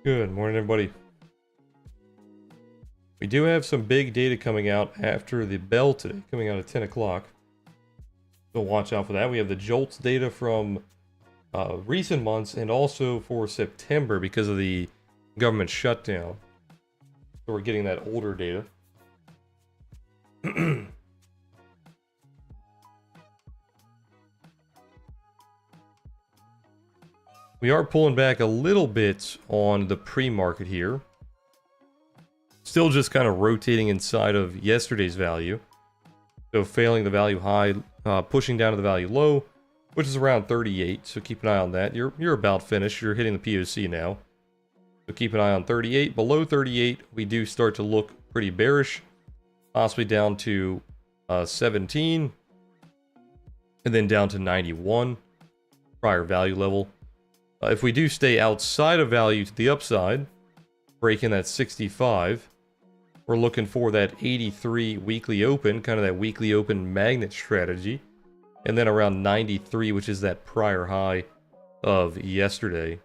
Good morning, everybody. We do have some big data coming out after the bell today, coming out at 10 o'clock. So watch out for that. We have the JOLTS data from recent months and also for September because of the government shutdown. So we're getting that older data. We are pulling back a little bit on the pre-market here. Still just kind of rotating inside of yesterday's value. So failing the value high, pushing down to the value low, which is around 38. So keep an eye on that. You're about finished. You're hitting the POC now. So keep an eye on 38. Below 38, we do start to look pretty bearish. Possibly down to 17. And then down to 91. Prior value level. If we do stay outside of value to the upside, breaking that 65, we're looking for that 83 weekly open, kind of that weekly open magnet strategy. And then around 93, which is that prior high of yesterday.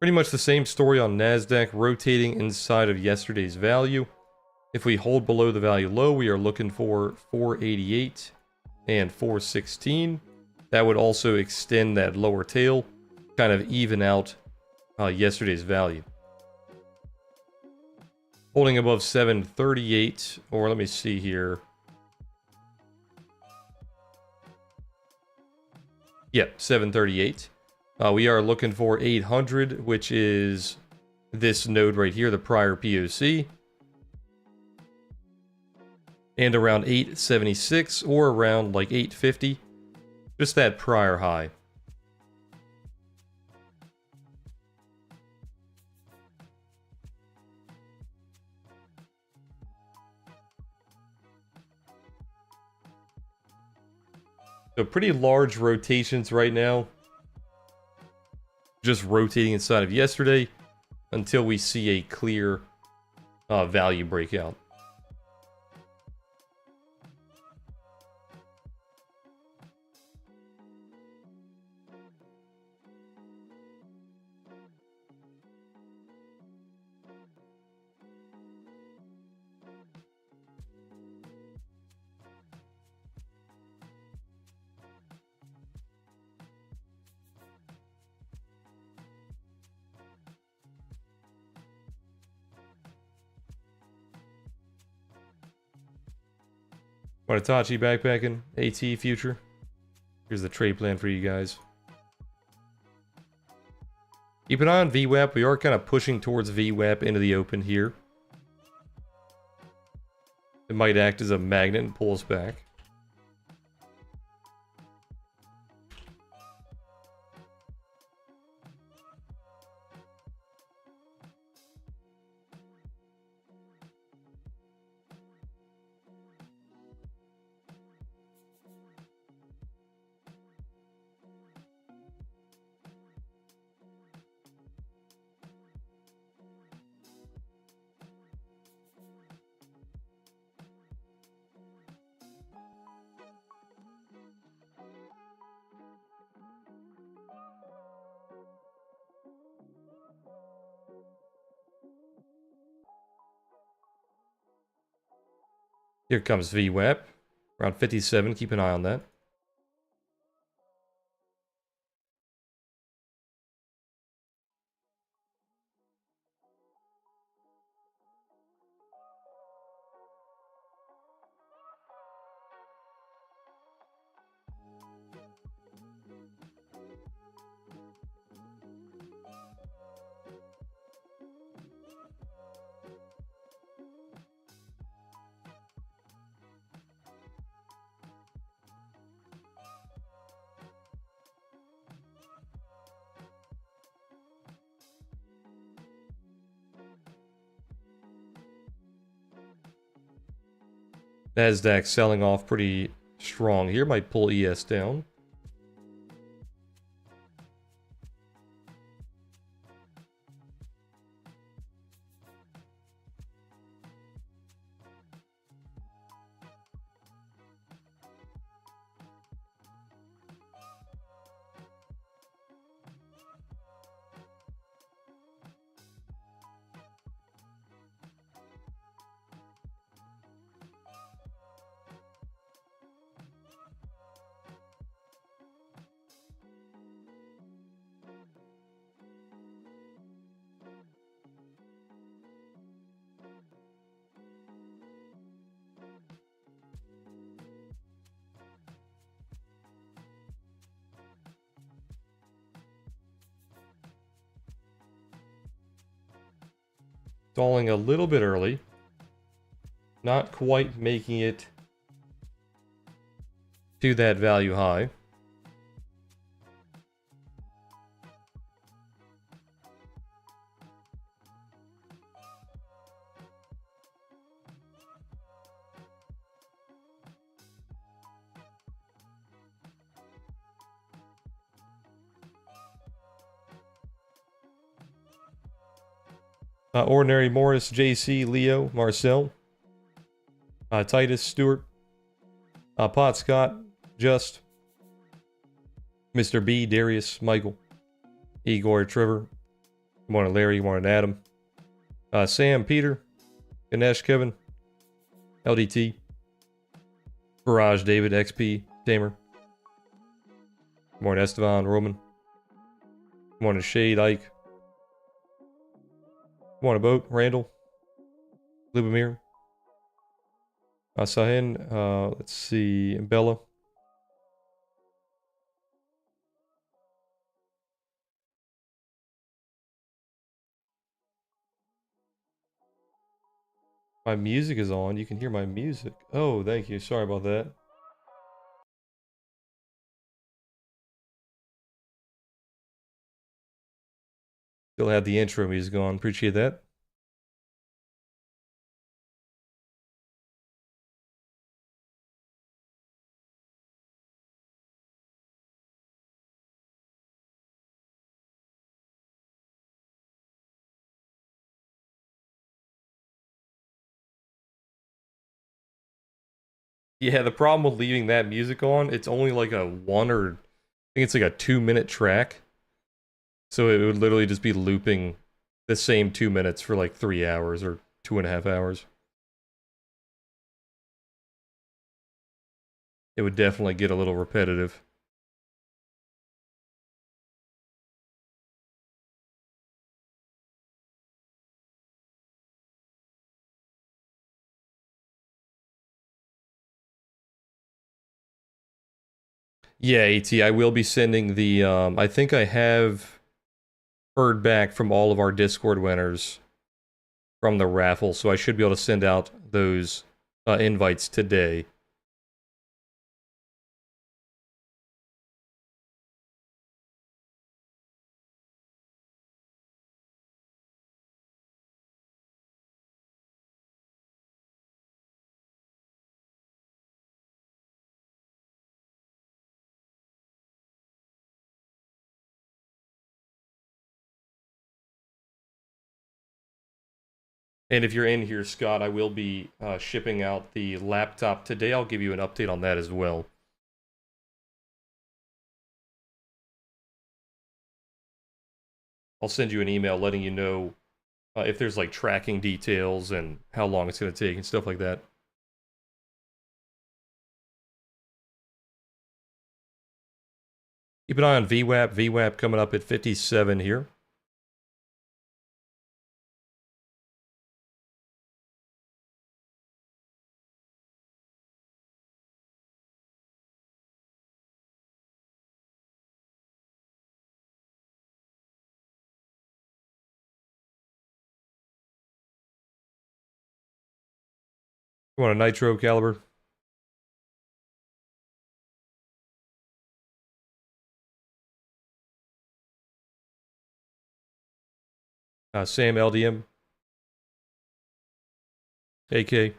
Pretty much the same story on NASDAQ, rotating inside of yesterday's value. If we hold below the value low, we are looking for 488 and 416. That would also extend that lower tail, kind of even out yesterday's value. Holding above 738, or let me see here. Yep, 738. We are looking for 800, which is this node right here, the prior POC. And around 876 or around like 850. Just that prior high. So pretty large rotations right now. Just rotating inside of yesterday until we see a clear value breakout. Wanatachi backpacking, AT future. Here's the trade plan for you guys. Keep an eye on VWAP. We are kind of pushing towards VWAP into the open here. It might act as a magnet and pull us back. Here comes VWAP, around 57, keep an eye on that. NASDAQ selling off pretty strong here, might pull ES down. Stalling a little bit early. Not quite making it to that value high. Ordinary, Morris, JC, Leo, Marcel, Titus, Stewart, Pot Scott, Just, Mr. B, Darius, Michael, Igor, Trevor, good morning Larry, good morning Adam, Sam, Peter, Ganesh, Kevin, LDT, Barrage, David, XP, Tamer, good morning Esteban, Roman, good morning Shade, Ike, good morning Boat, Randall, Lubomir, Sahin, let's see, Bella. My music is on. You can hear my music. Oh, thank you. Sorry about that. Still had the intro music on. Appreciate that. Yeah, the problem with leaving that music on, it's only like a I think it's like a 2-minute track. So it would literally just be looping the same 2 minutes for like 3 hours or 2.5 hours. It would definitely get a little repetitive. Yeah, AT, I will be sending the, I think I have heard back from all of our Discord winners from the raffle, so I should be able to send out those invites today. And if you're in here, Scott, I will be shipping out the laptop today. I'll give you an update on that as well. I'll send you an email letting you know if there's like tracking details and how long it's going to take and stuff like that. Keep an eye on VWAP. VWAP coming up at 57 here. You want a nitro caliber? Sam LDM. AK.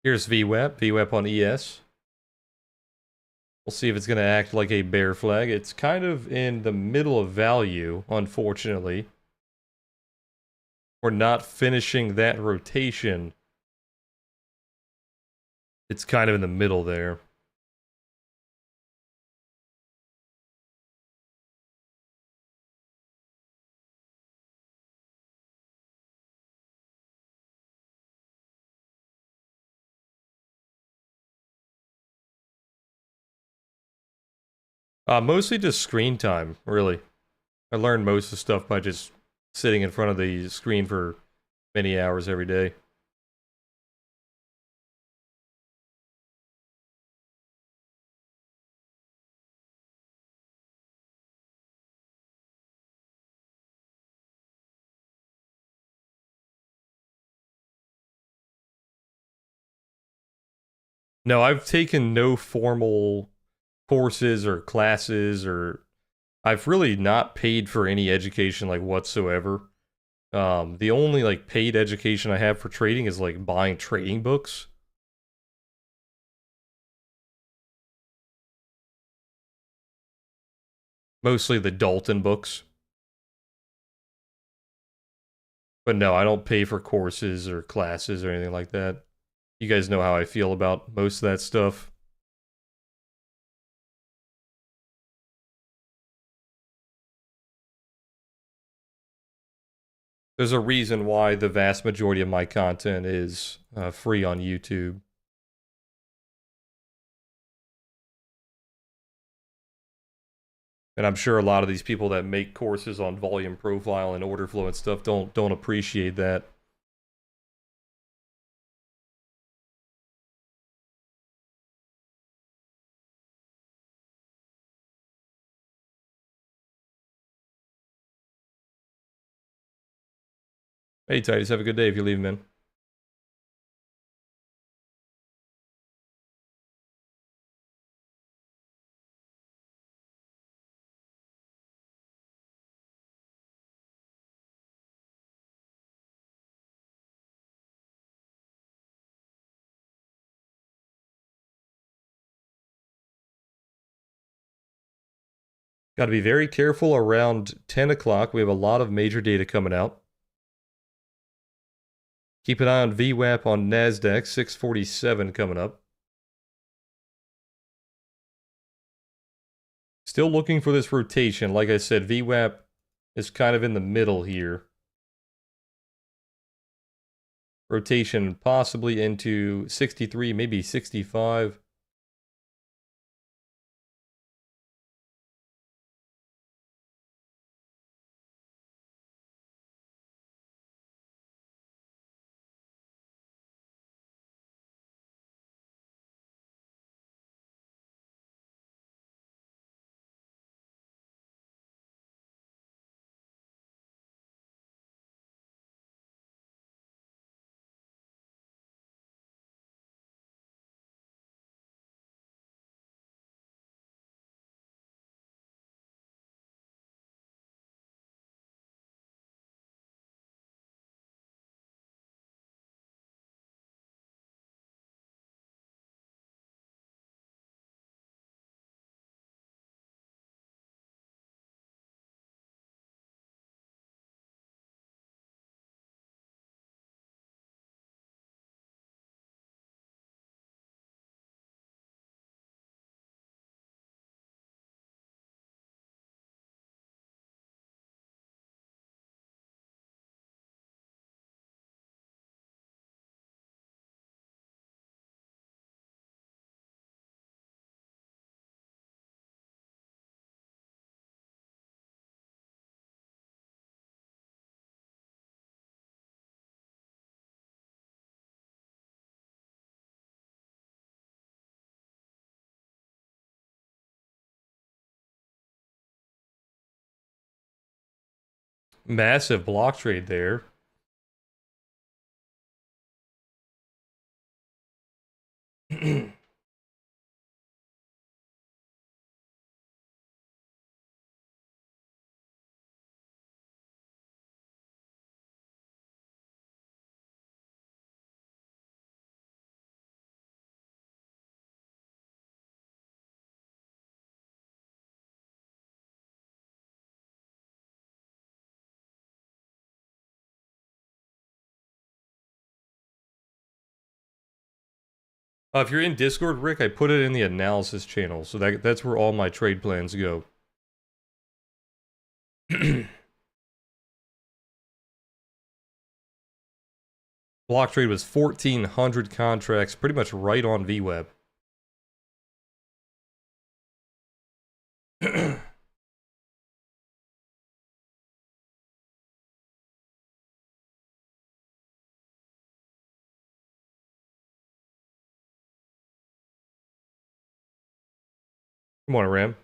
Here's VWAP. VWAP on ES. We'll see if it's going to act like a bear flag. It's kind of in the middle of value, unfortunately. We're not finishing that rotation. It's kind of in the middle there. Mostly just screen time, really. I learned most of the stuff by just sitting in front of the screen for many hours every day. No, I've taken no formal courses or classes, or I've really not paid for any education like whatsoever. The only like paid education I have for trading is like buying trading books. Mostly the Dalton books. But no, I don't pay for courses or classes or anything like that. You guys know how I feel about most of that stuff. There's a reason why the vast majority of my content is free on YouTube. And I'm sure a lot of these people that make courses on volume profile and order flow and stuff don't appreciate that. Hey Titus, have a good day if you leave, man. Got to be very careful around 10 o'clock. We have a lot of major data coming out. Keep an eye on VWAP on NASDAQ, 647 coming up. Still looking for this rotation. Like I said, VWAP is kind of in the middle here. Rotation possibly into 63, maybe 65. Massive block trade there. Come if you're in Discord, Rick, I put it in the analysis channel, so that's where all my trade plans go. Block trade was 1,400 contracts, pretty much right on VWAP. Come on, Ram.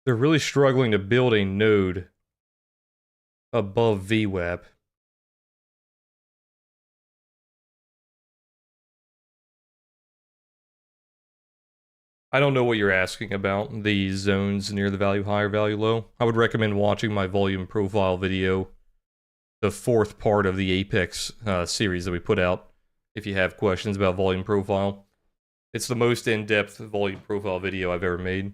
They're really struggling to build a node above VWAP. I don't know what you're asking about, the zones near the value high or value low. I would recommend watching my volume profile video, the fourth part of the Apex series that we put out, if you have questions about volume profile. It's the most in-depth volume profile video I've ever made.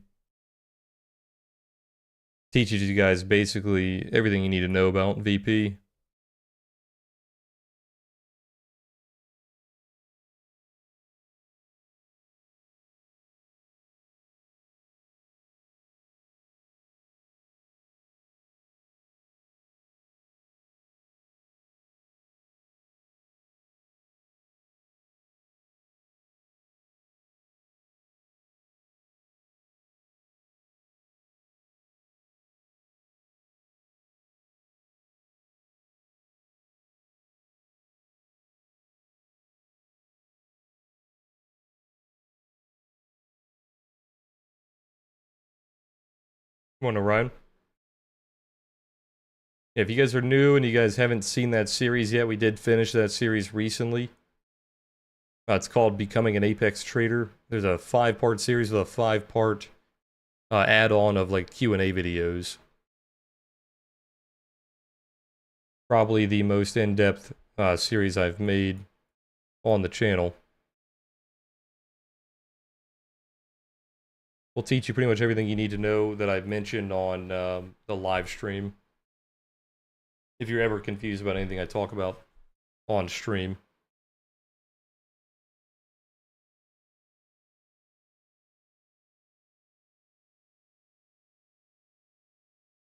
Teaches you guys basically everything you need to know about VP. Want to ride? Yeah, if you guys are new and you guys haven't seen that series yet, we did finish that series recently. It's called Becoming an Apex Trader. There's a 5-part series with a 5-part add-on of like Q&A videos. Probably the most in-depth series I've made on the channel. We'll teach you pretty much everything you need to know that I've mentioned on the live stream. If you're ever confused about anything I talk about on stream.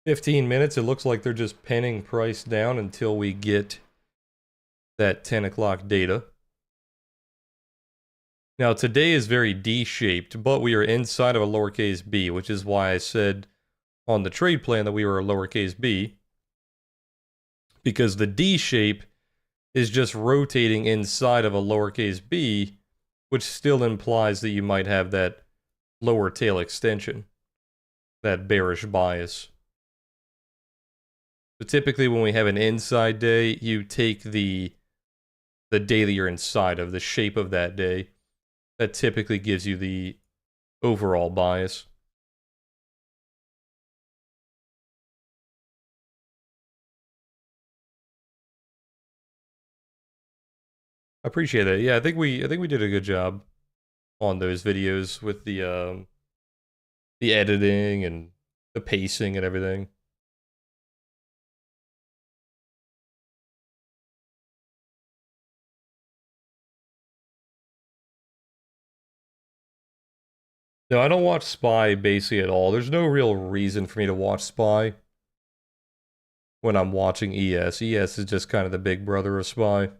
"15 minutes, it looks like they're just pinning price down until we get that 10 o'clock data. Now today is very D-shaped, but we are inside of a lowercase b, which is why I said on the trade plan that we were a lowercase b. Because the D shape is just rotating inside of a lowercase b, which still implies that you might have that lower tail extension, that bearish bias. So typically when we have an inside day, you take the day that you're inside of, the shape of that day. That typically gives you the overall bias. I appreciate that. Yeah, I think we did a good job on those videos with the editing and the pacing and everything. No, I don't watch SPY basically at all. There's no real reason for me to watch SPY when I'm watching ES. ES is just kind of the big brother of SPY.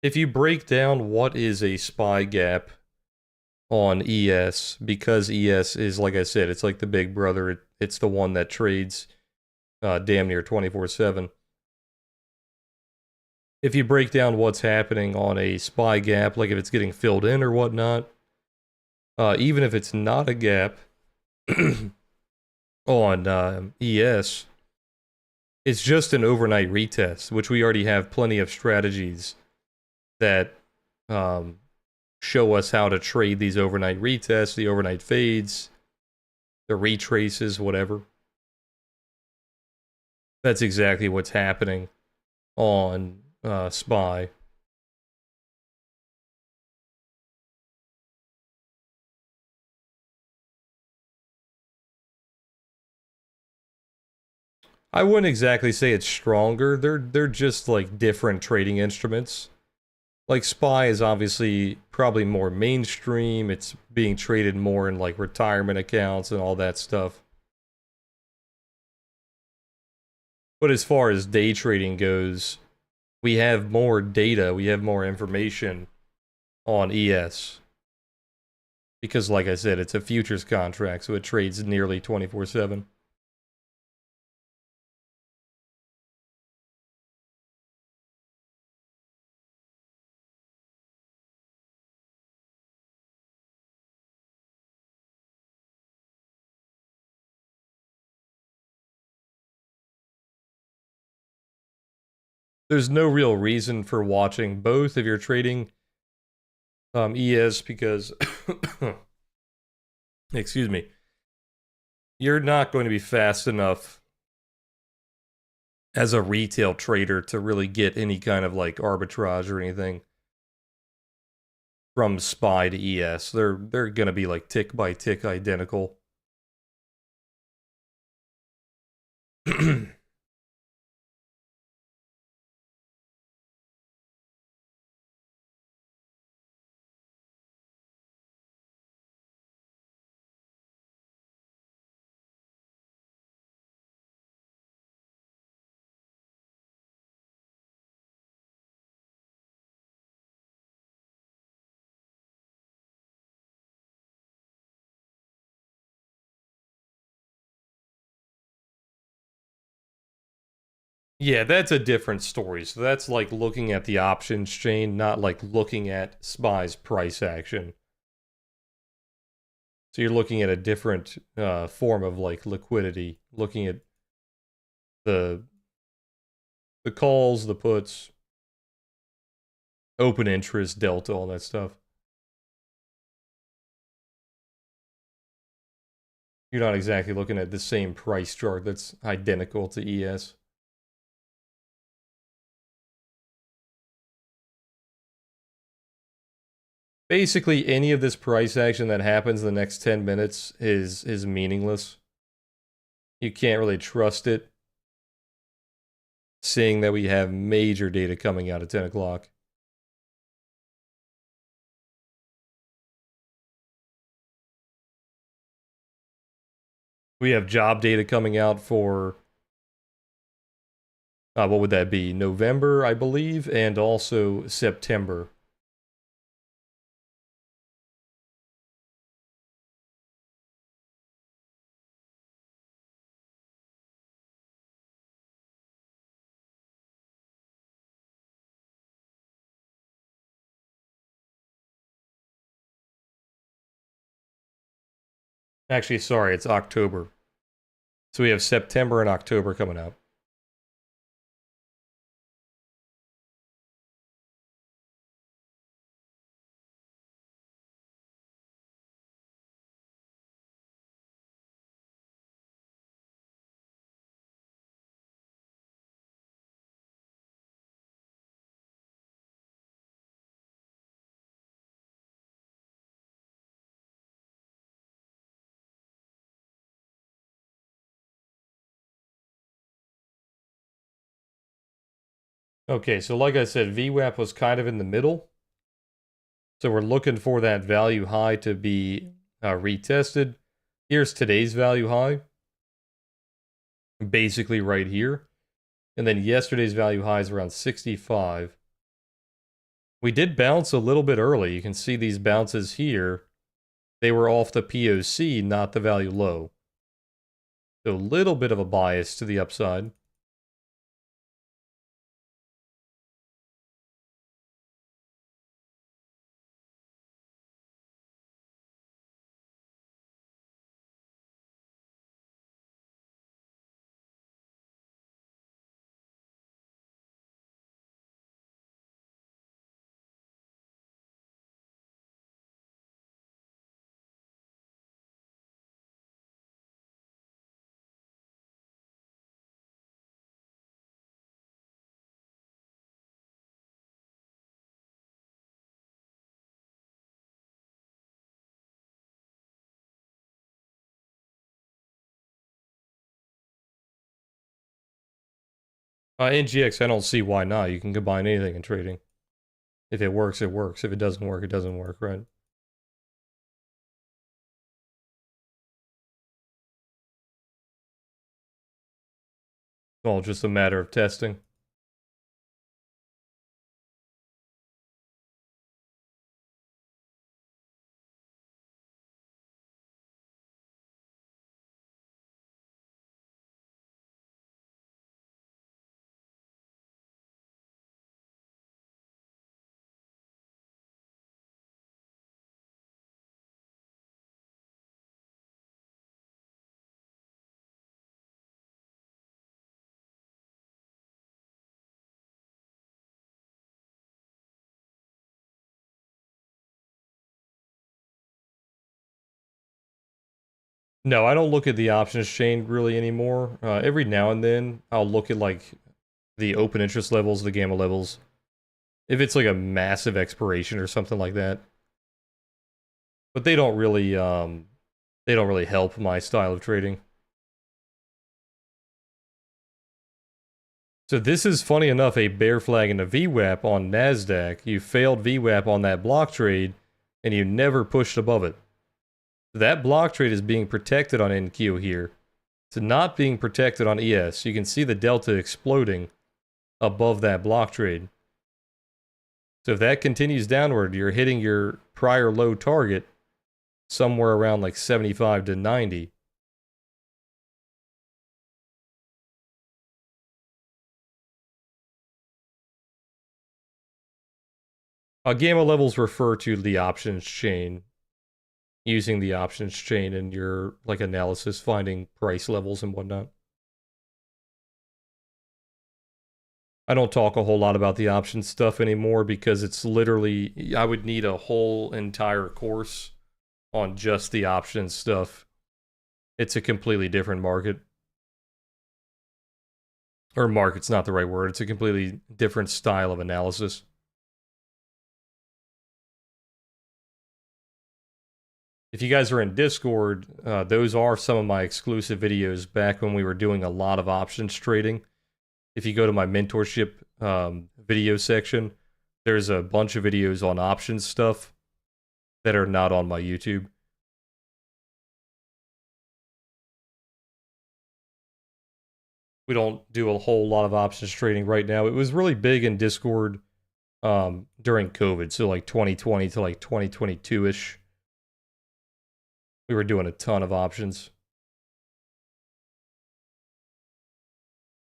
If you break down what is a SPY gap on ES, because ES is, like I said, it's like the big brother. It's the one that trades damn near 24/7. If you break down what's happening on a SPY gap, like if it's getting filled in or whatnot, even if it's not a gap on ES, it's just an overnight retest, which we already have plenty of strategies that show us how to trade these overnight retests, the overnight fades, the retraces, whatever. That's exactly what's happening on SPY. I wouldn't exactly say it's stronger. They're just like different trading instruments. Like SPY is obviously probably more mainstream. It's being traded more in like retirement accounts and all that stuff. But as far as day trading goes, we have more data, we have more information on ES. Because like I said, it's a futures contract, so it trades nearly 24/7. there's no real reason for watching both if you're trading ES because, excuse me, you're not going to be fast enough as a retail trader to really get any kind of like arbitrage or anything from SPY to ES. They're going to be like tick by tick identical. Yeah, that's a different story. So that's like looking at the options chain, not like looking at SPY's price action. So you're looking at a different form of like liquidity, looking at the calls, the puts, open interest, delta, all that stuff. You're not exactly looking at the same price chart that's identical to ES. Basically, any of this price action that happens in the next 10 minutes is meaningless. You can't really trust it, seeing that we have major data coming out at 10 o'clock. We have job data coming out for, what would that be? November, I believe, and also September. Actually, sorry, it's October. So we have September and October coming out. Okay, so like I said, VWAP was kind of in the middle. So we're looking for that value high to be retested. Here's today's value high, basically right here. And then yesterday's value high is around 65. We did bounce a little bit early. You can see these bounces here. They were off the POC, not the value low. So a little bit of a bias to the upside. NGX, I don't see why not. You can combine anything in trading. If it works, it works. If it doesn't work, it doesn't work, right? Well, just a matter of testing. No, I don't look at the options chain really anymore. Every now and then, I'll look at like the open interest levels, the gamma levels. If it's like a massive expiration or something like that. But they don't really help my style of trading. So this is, funny enough, a bear flag and a VWAP on NASDAQ. You failed VWAP on that block trade, and you never pushed above it. That block trade is being protected on NQ here. It's not being protected on ES. You can see the delta exploding above that block trade. So if that continues downward, you're hitting your prior low target somewhere around like 75 to 90. Gamma levels refer to the options chain. Using the options chain in your like analysis, finding price levels and whatnot. I don't talk a whole lot about the options stuff anymore because it's literally, I would need a whole entire course on just the options stuff. It's a completely different market. Or market's not the right word. It's a completely different style of analysis. If you guys are in Discord, those are some of my exclusive videos back when we were doing a lot of options trading. If you go to my mentorship video section, there's a bunch of videos on options stuff that are not on my YouTube. We don't do a whole lot of options trading right now. It was really big in Discord during COVID, so like 2020 to like 2022-ish. We were doing a ton of options.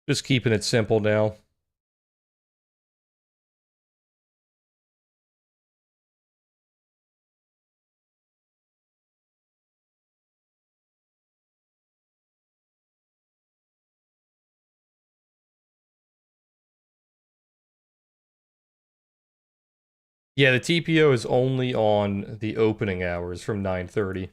Just keeping it simple now. Yeah, the TPO is only on the opening hours from 9:30.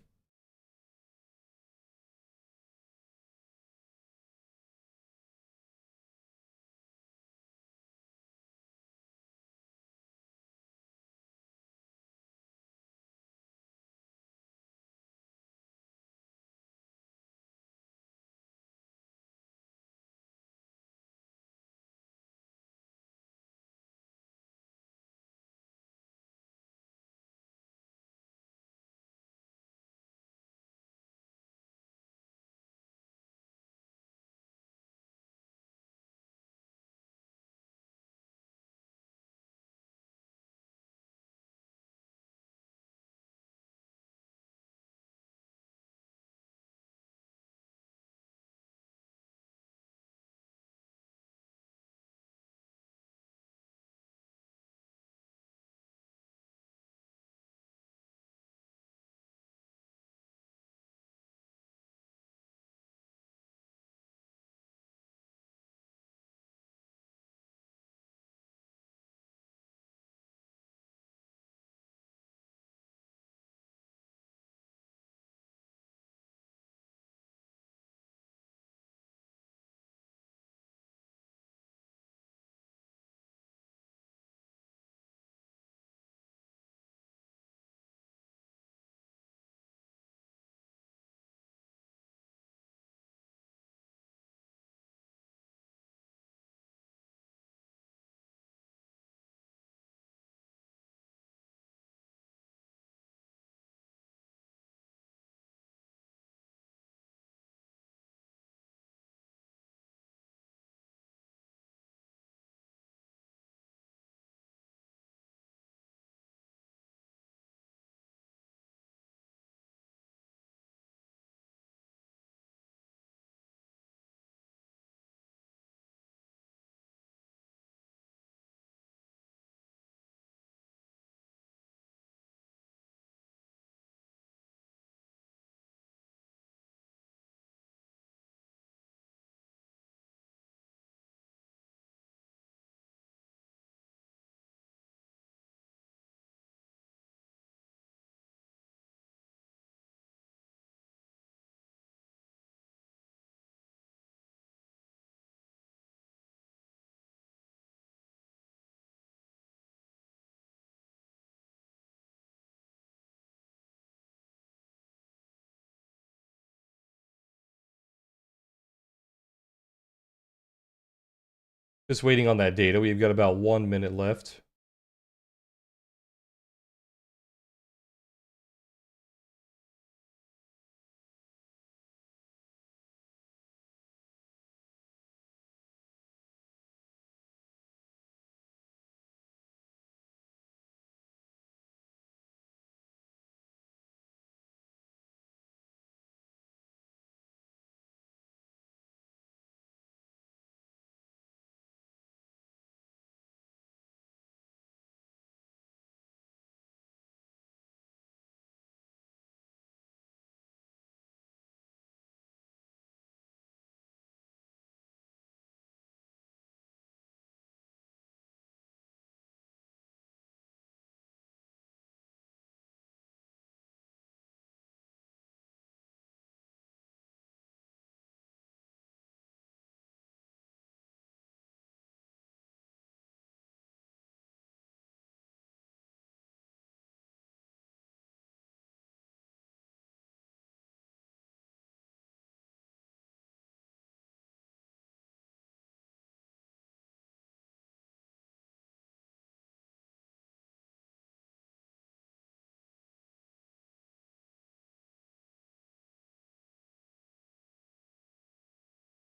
Just waiting on that data. We've got about 1 minute left.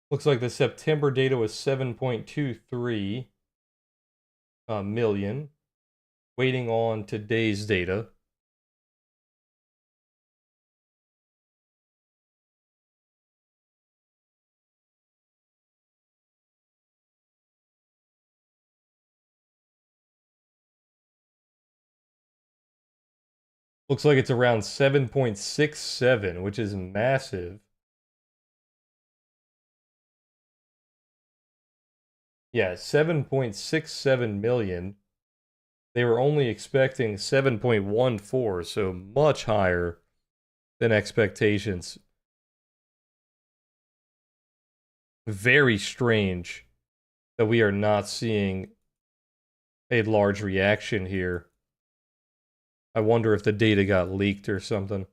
Looks like the September data was 7.23 million. Waiting on today's data. Looks like it's around 7.67, which is massive. Yeah, 7.67 million. They were only expecting 7.14, so much higher than expectations. Very strange that we are not seeing a large reaction here. I wonder if the data got leaked or something.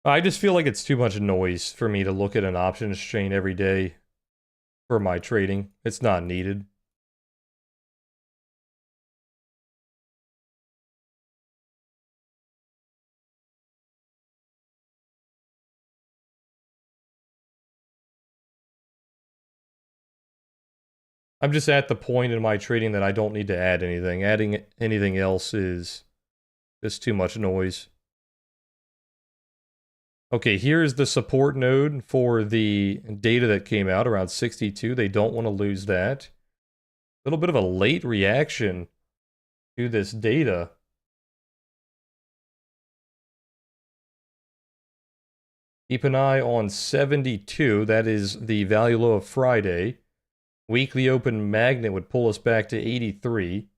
I just feel like it's too much noise for me to look at an options chain every day for my trading. It's not needed. I'm just at the point in my trading that I don't need to add anything. Adding anything else is just too much noise. Okay, here's the support node for the data that came out around 62. They don't want to lose that. A little bit of a late reaction to this data. Keep an eye on 72. That is the value low of Friday. Weekly open magnet would pull us back to 83.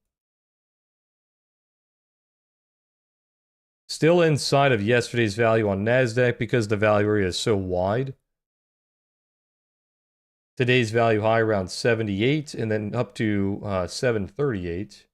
Still inside of yesterday's value on NASDAQ because the value area is so wide. Today's value high around 78 and then up to 738.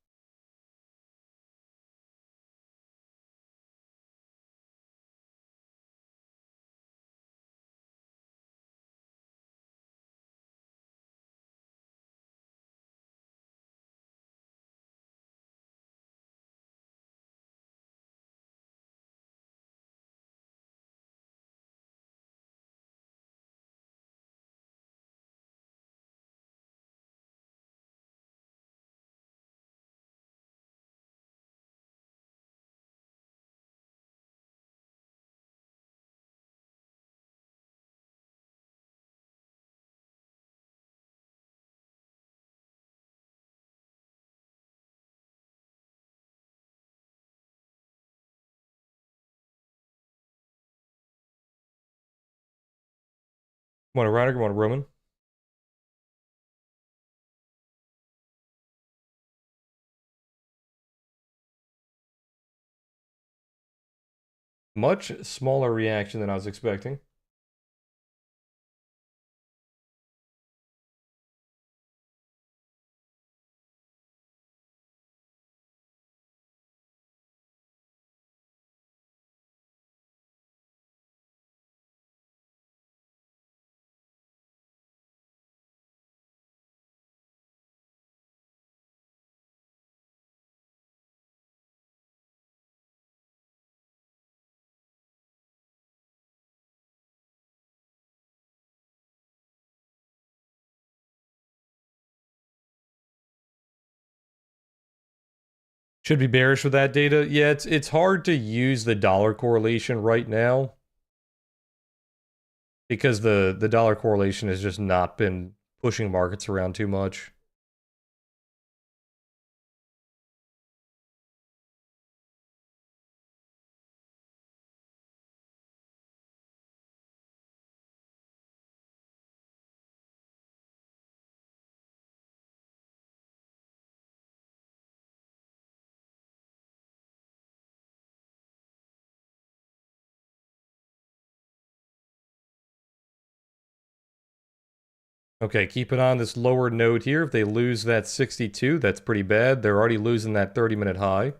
Come on, Ryder. Come on, Roman. Much smaller reaction than I was expecting. Should be bearish with that data. Yeah, it's hard to use the dollar correlation right now because the dollar correlation has just not been pushing markets around too much. Okay, keep it on this lower node here. If they lose that 62, that's pretty bad. They're already losing that 30-minute high.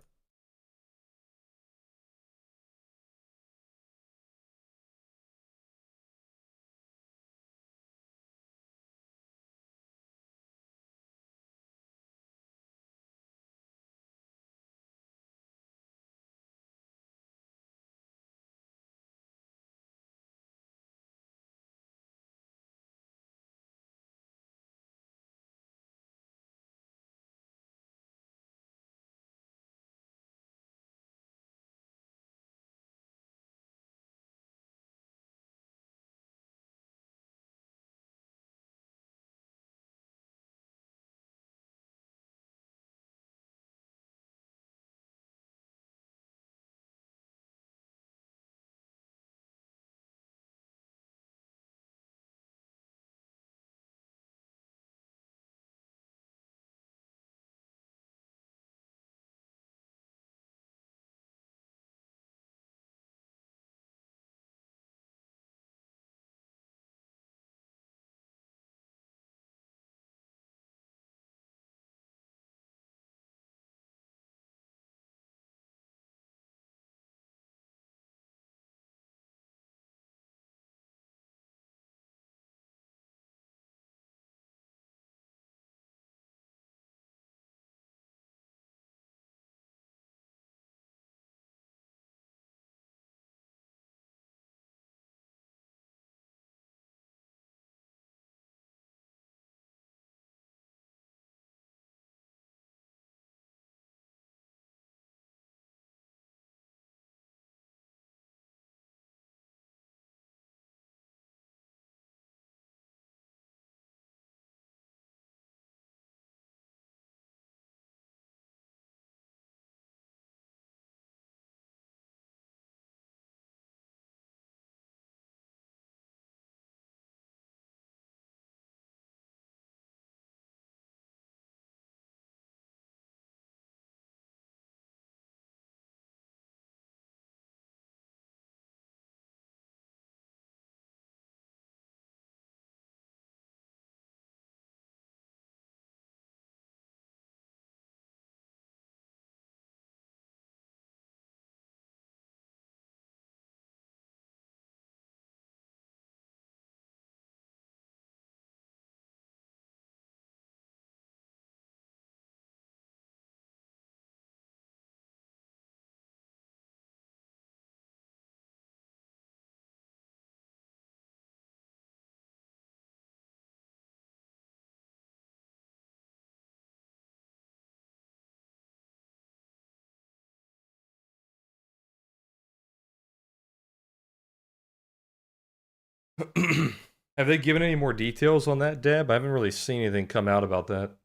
Have they given any more details on that, Deb? I haven't really seen anything come out about that.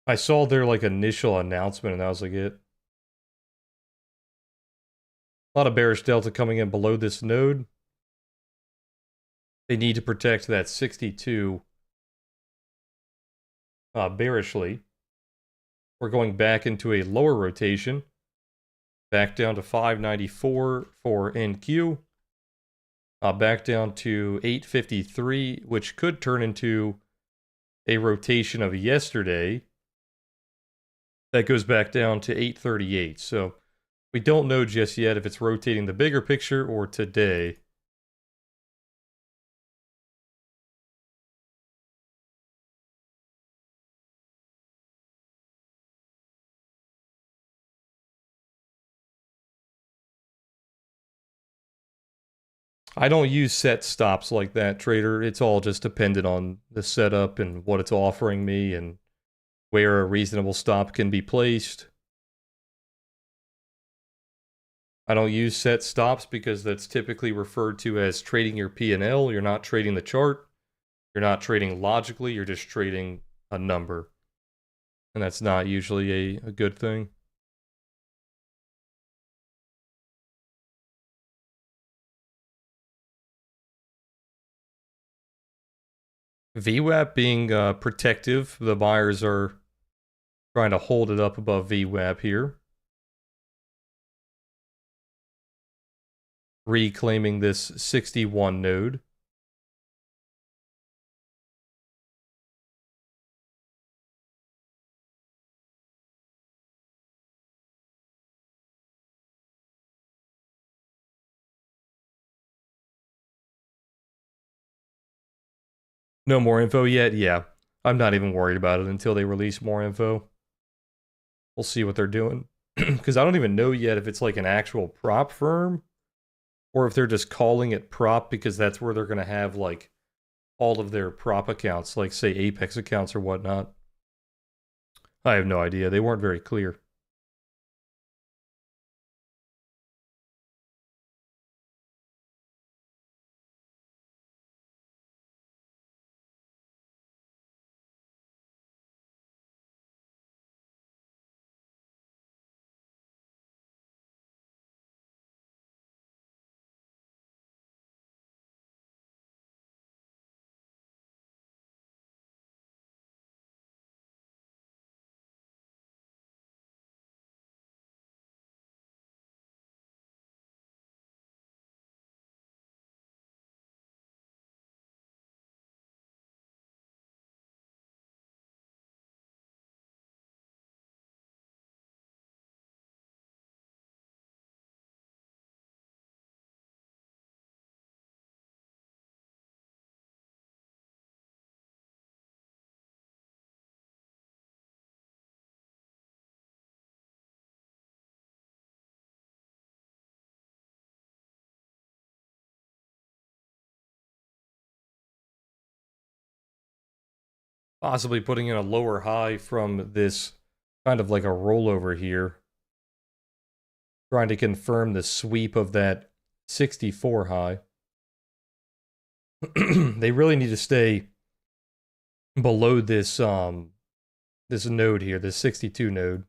I saw their like initial announcement and that was like it. A lot of bearish delta coming in below this node. They need to protect that 62 bearishly. We're going back into a lower rotation. Back down to 594 for NQ. Back down to 853, which could turn into a rotation of yesterday. That goes back down to 838. So we don't know just yet if it's rotating the bigger picture or today. I don't use set stops like that, trader. It's all just dependent on the setup and what it's offering me and where a reasonable stop can be placed. I don't use set stops because that's typically referred to as trading your P&L. You're not trading the chart. You're not trading logically. You're just trading a number. And that's not usually a good thing. VWAP being protective. The buyers are trying to hold it up above VWAP here. Reclaiming this 61 node. No more info yet? Yeah. I'm not even worried about it until they release more info. We'll see what they're doing. Because I don't even know yet if it's like an actual prop firm or if they're just calling it prop because that's where they're going to have like all of their prop accounts, like say Apex accounts or whatnot. I have no idea. They weren't very clear. Possibly putting in a lower high from this kind of like a rollover here. Trying to confirm the sweep of that 64 high. They really need to stay below this this node here, this 62 node.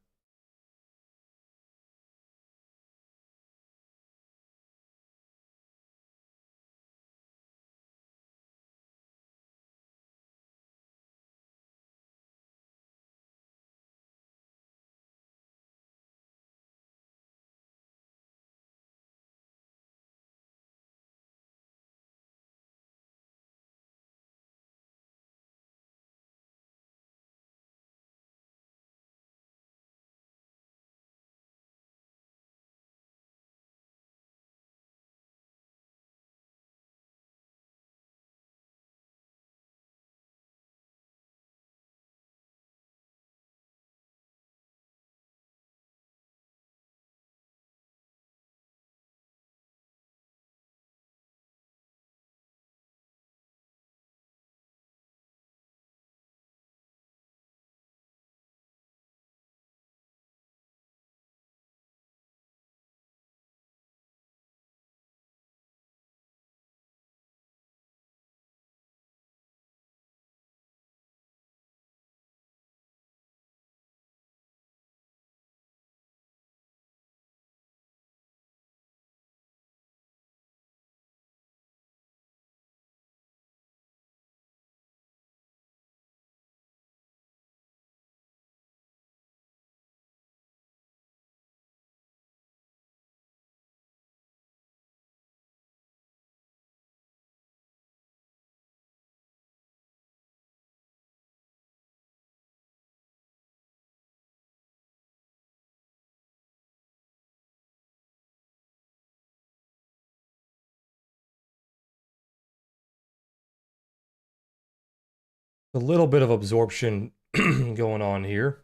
A little bit of absorption going on here.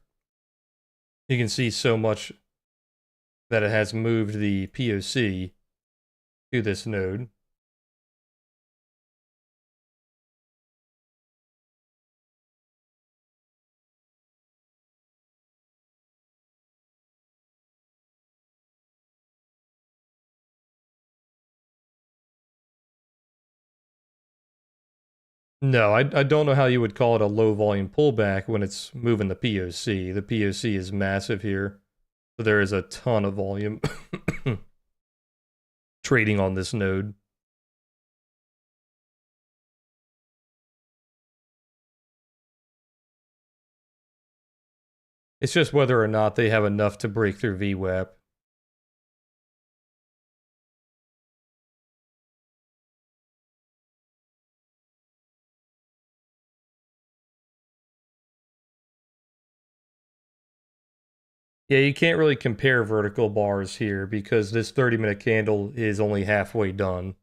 You can see so much that it has moved the POC to this node. No, I don't know how you would call it a low volume pullback when it's moving the POC. The POC is massive here. So there is a ton of volume trading on this node. It's just whether or not they have enough to break through VWAP. Yeah, you can't really compare vertical bars here because this 30-minute candle is only halfway done.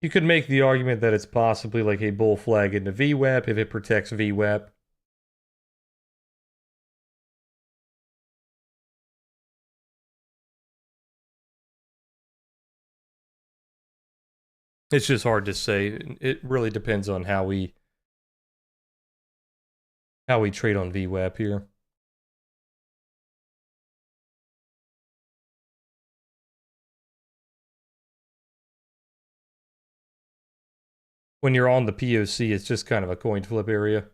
You could make the argument that it's possibly like a bull flag into VWAP if it protects VWAP. It's just hard to say. It really depends on how we trade on VWAP here. When you're on the POC, it's just kind of a coin flip area.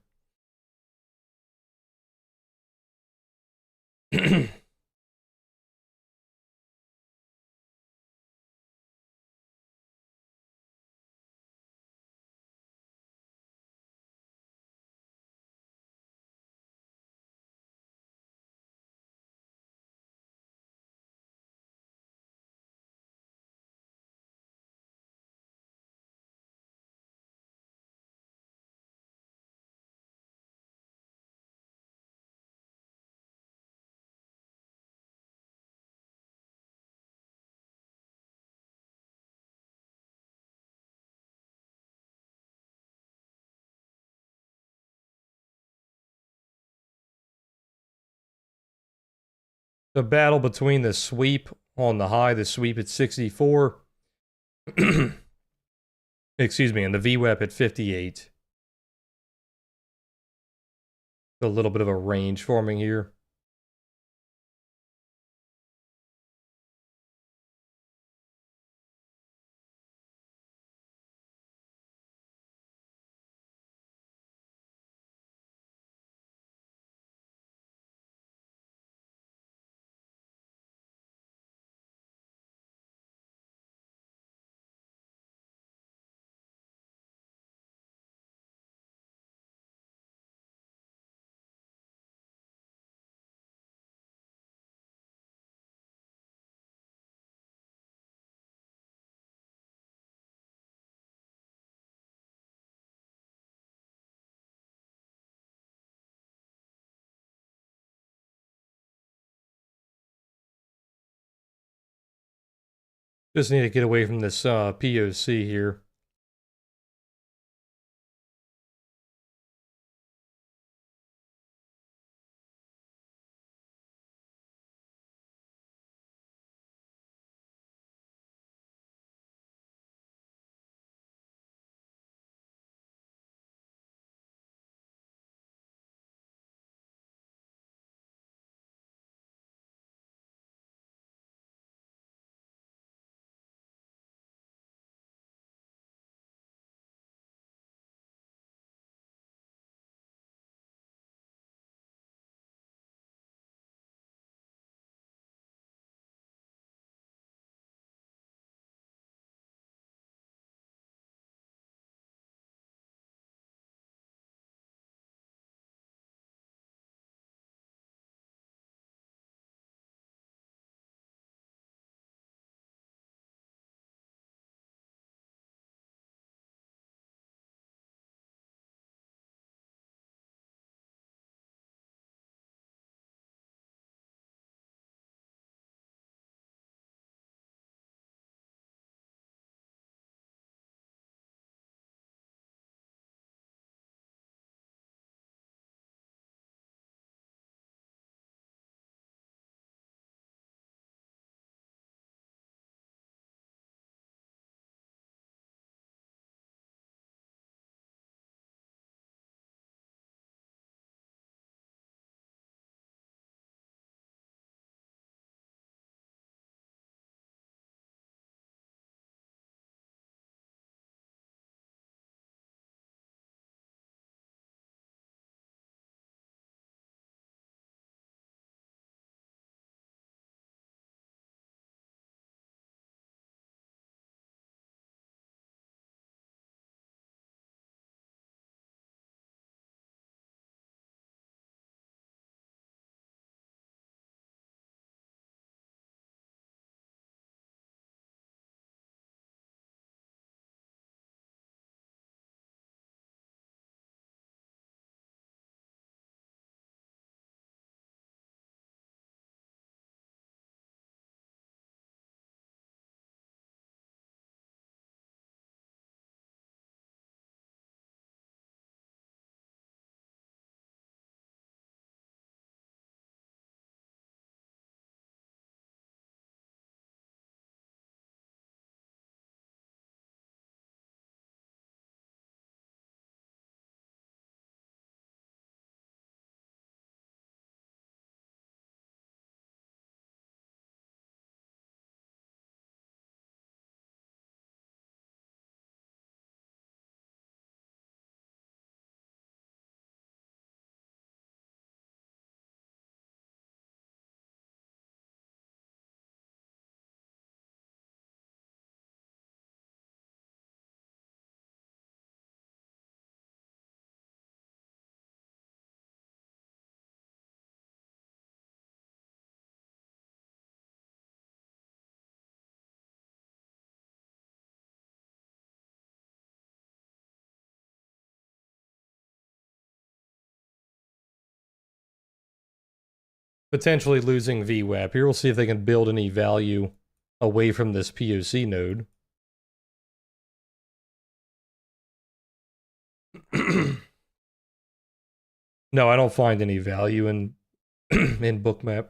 The battle between the sweep on the high, the sweep at 64, excuse me, and the VWAP at 58. A little bit of a range forming here. Just need to get away from this POC here. potentially losing VWAP. Here we'll see if they can build any value away from this POC node. No, I don't find any value in in bookmap.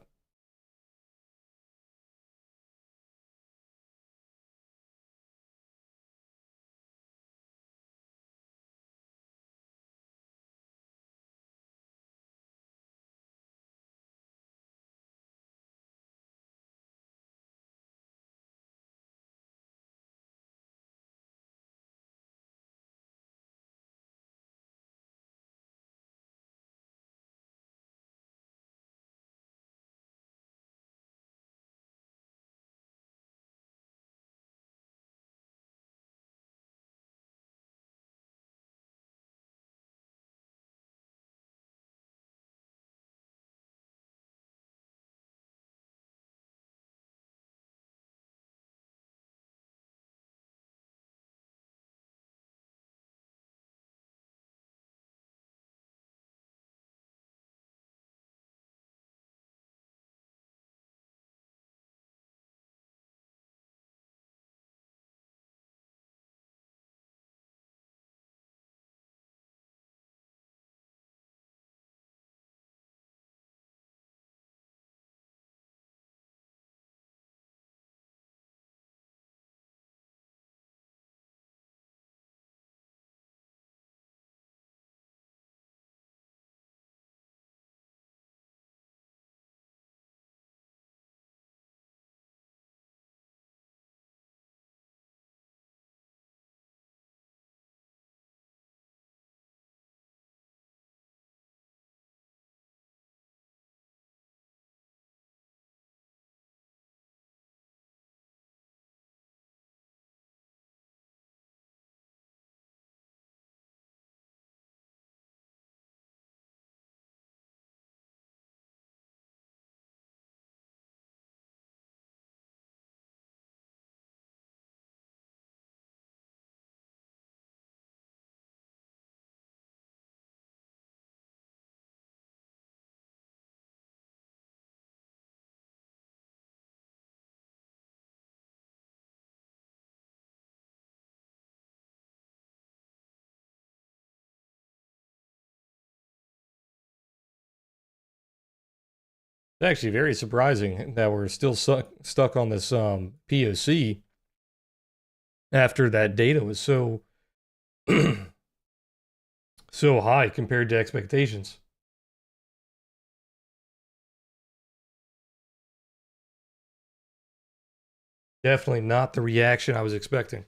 It's actually very surprising that we're still stuck on this POC after that data was so so high compared to expectations. Definitely not the reaction I was expecting.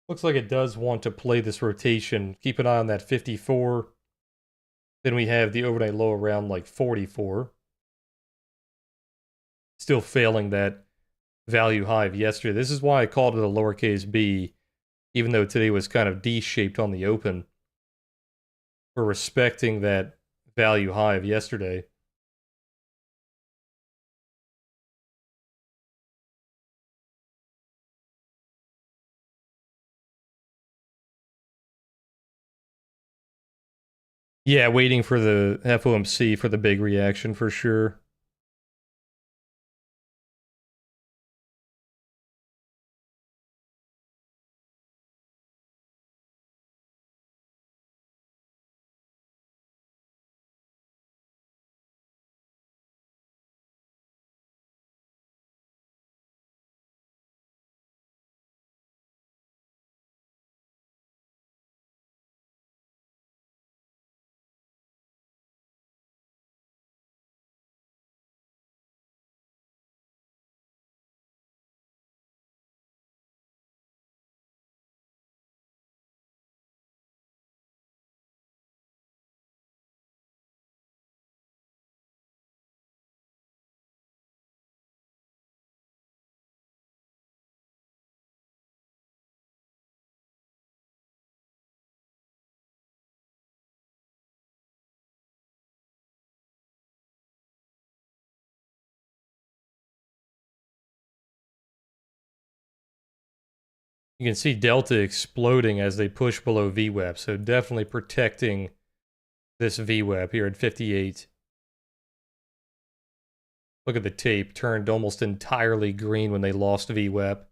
Looks like it does want to play this rotation. Keep an eye on that 54. Then we have the overnight low around like 44. Still failing that value high of yesterday. This is why I called it a lowercase b, even though today was kind of D-shaped on the open. We're respecting that value high of yesterday. Yeah, waiting for the FOMC for the big reaction for sure. You can see Delta exploding as they push below VWAP, so definitely protecting this VWAP here at 58. Look at the tape, turned almost entirely green when they lost VWAP.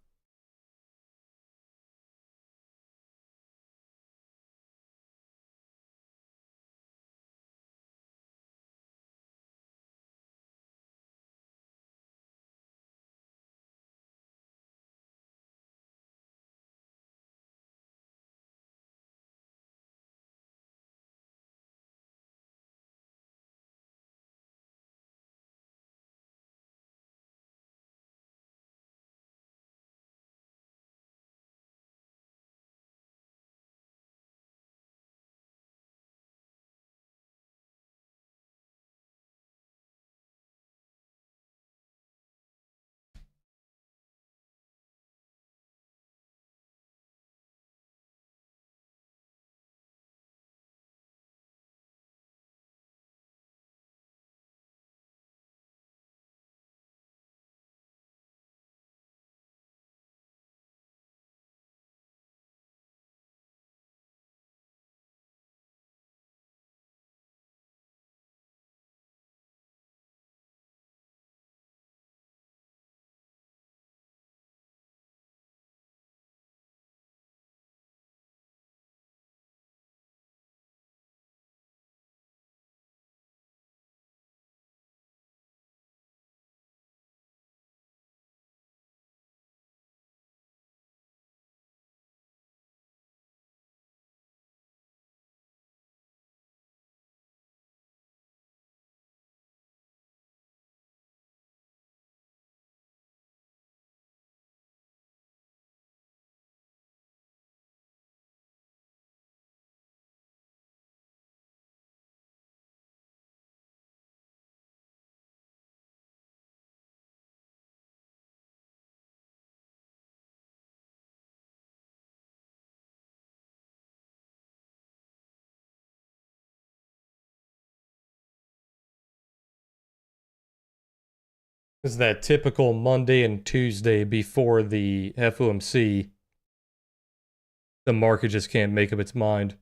This is that typical Monday and Tuesday before the FOMC. The market just can't make up its mind.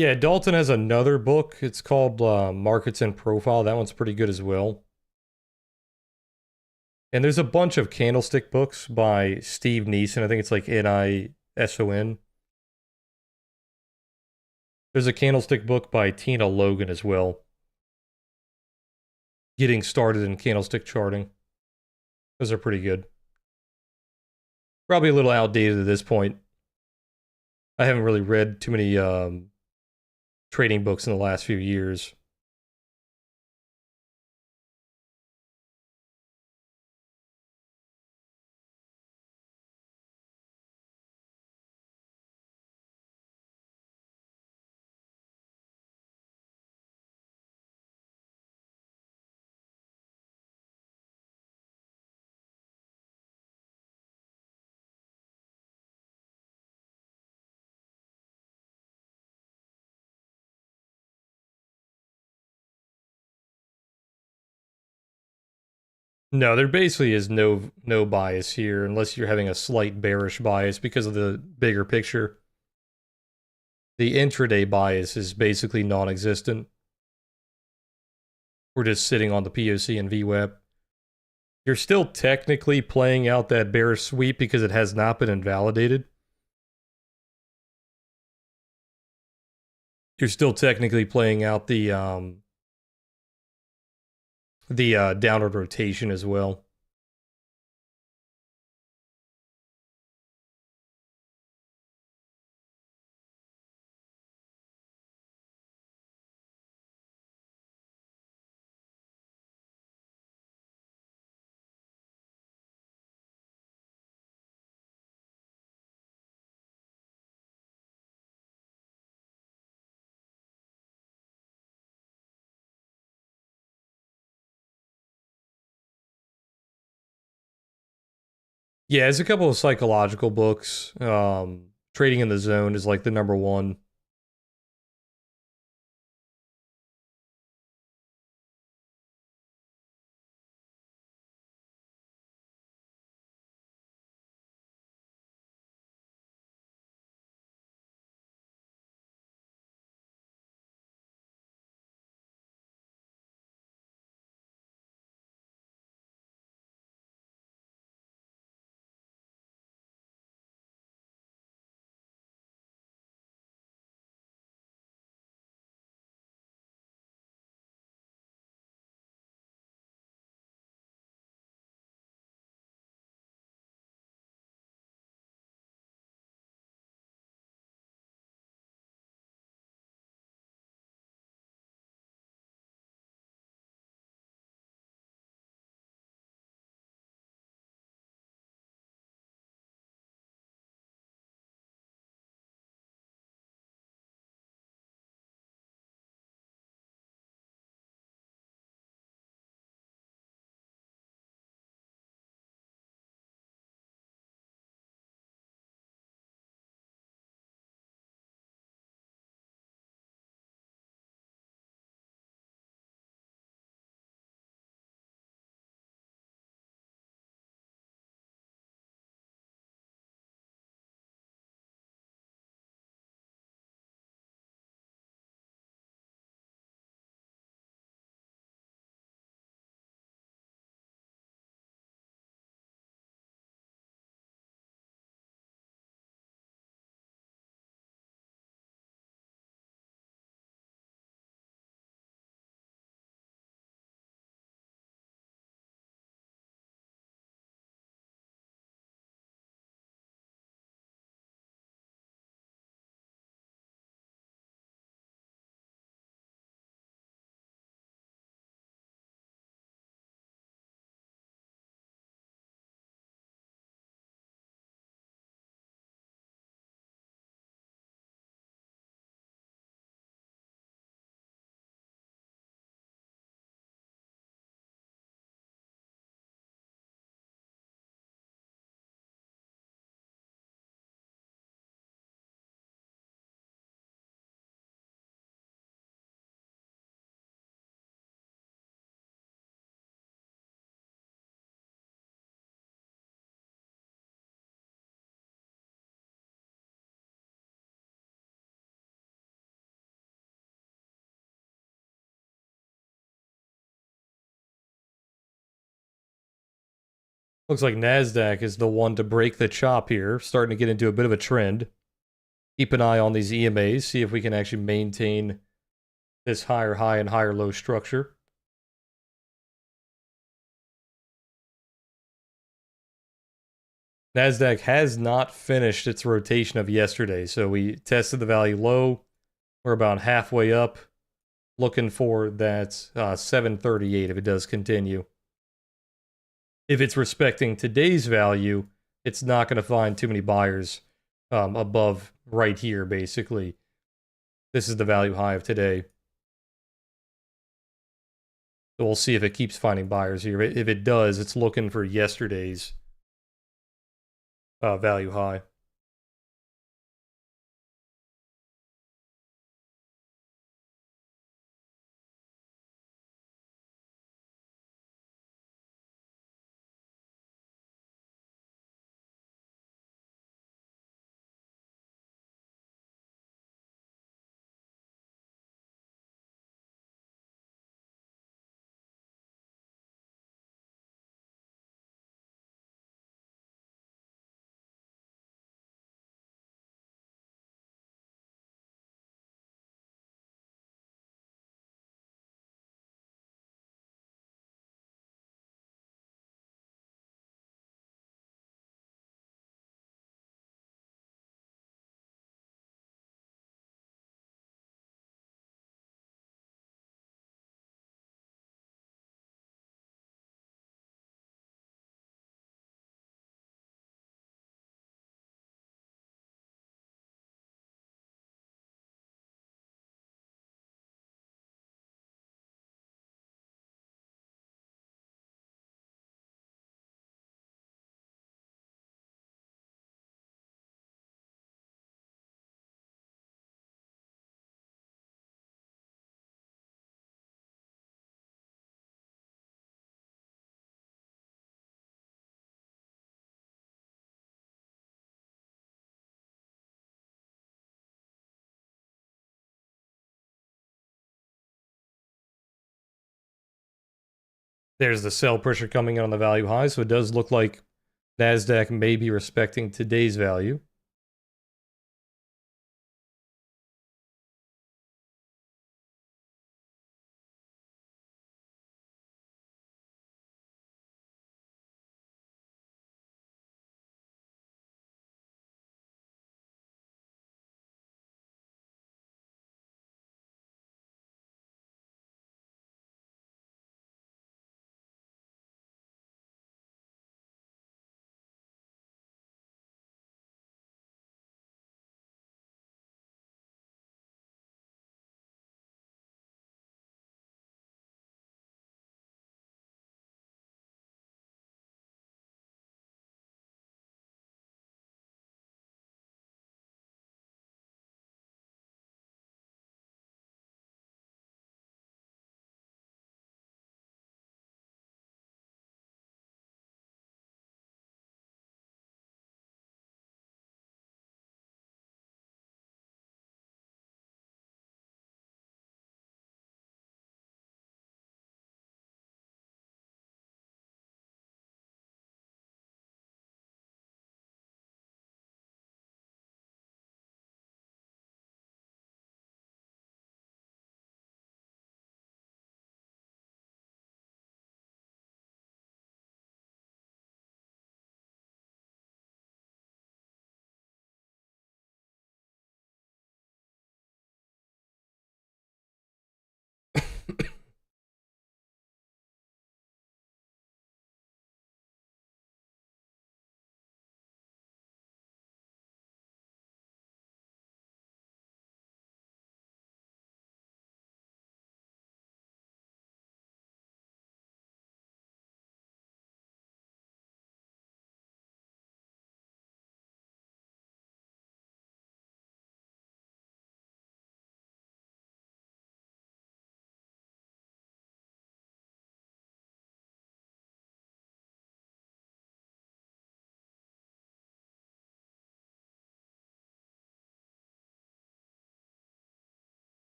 Yeah, Dalton has another book. It's called Markets and Profile. That one's pretty good as well. And there's a bunch of candlestick books by Steve Neeson. I think it's like Nison. There's a candlestick book by Tina Logan as well. Getting started in candlestick charting. Those are pretty good. Probably a little outdated at this point. I haven't really read too many trading books in the last few years. No, there basically is no bias here unless you're having a slight bearish bias because of the bigger picture. The intraday bias is basically non-existent. We're just sitting on the POC and VWAP. You're still technically playing out that bearish sweep because it has not been invalidated. You're still technically playing out the downward rotation as well. Yeah, there's a couple of psychological books. Trading in the Zone is like the number one. Looks like NASDAQ is the one to break the chop here, starting to get into a bit of a trend. Keep an eye on these EMAs, see if we can actually maintain this higher high and higher low structure. NASDAQ has not finished its rotation of yesterday, so we tested the value low. We're about halfway up, looking for that 738 if it does continue. If it's respecting today's value, it's not going to find too many buyers above right here, basically. This is the value high of today. So we'll see if it keeps finding buyers here. If it does, it's looking for yesterday's value high. There's the sell pressure coming in on the value high, so it does look like NASDAQ may be respecting today's value.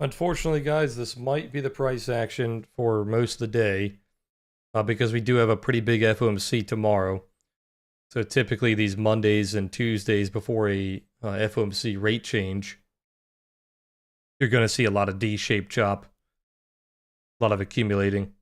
Unfortunately, guys, this might be the price action for most of the day because we do have a pretty big FOMC tomorrow. So typically these Mondays and Tuesdays before a FOMC rate change, you're going to see a lot of D-shaped chop, a lot of accumulating.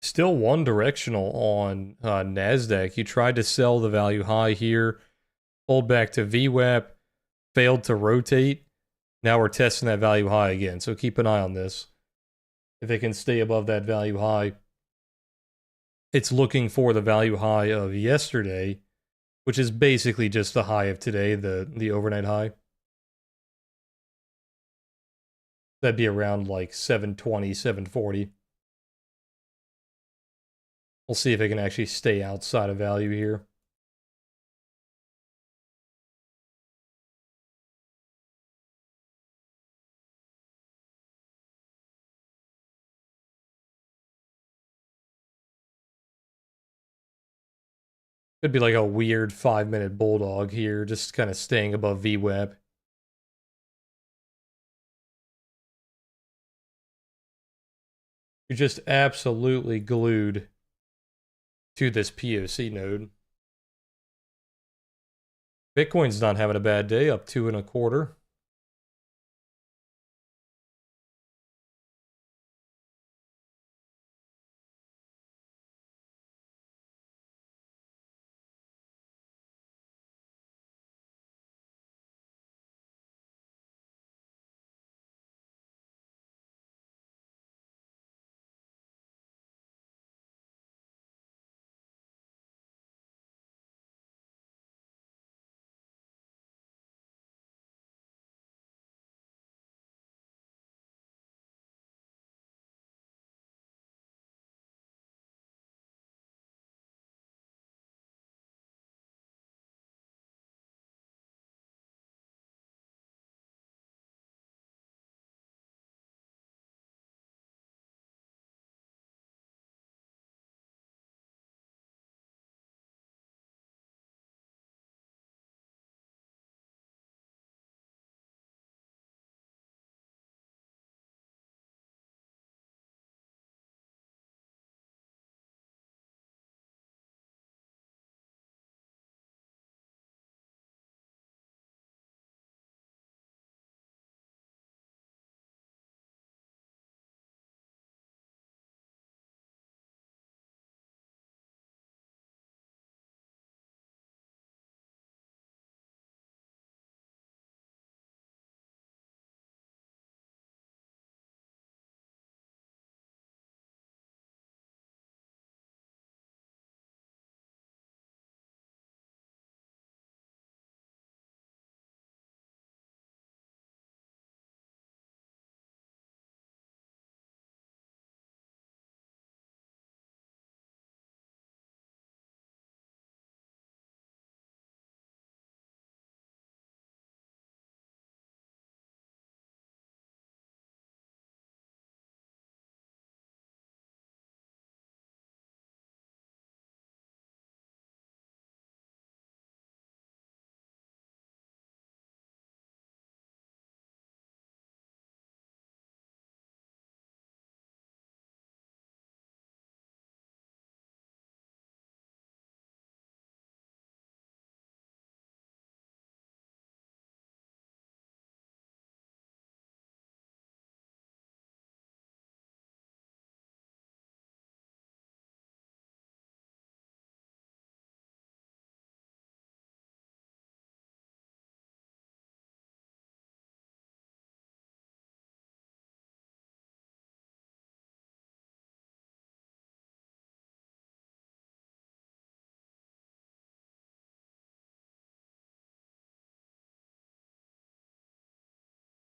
Still one directional on NASDAQ. You tried to sell the value high here, pulled back to VWAP, failed to rotate. Now we're testing that value high again, so keep an eye on this. If it can stay above that value high, it's looking for the value high of yesterday, which is basically just the high of today, the overnight high. That'd be around like 720, 740. We'll see if it can actually stay outside of value here. Could be like a weird 5-minute bulldog here, just kind of staying above VWAP. You're just absolutely glued to this POC node. Bitcoin's not having a bad day, up 2.25.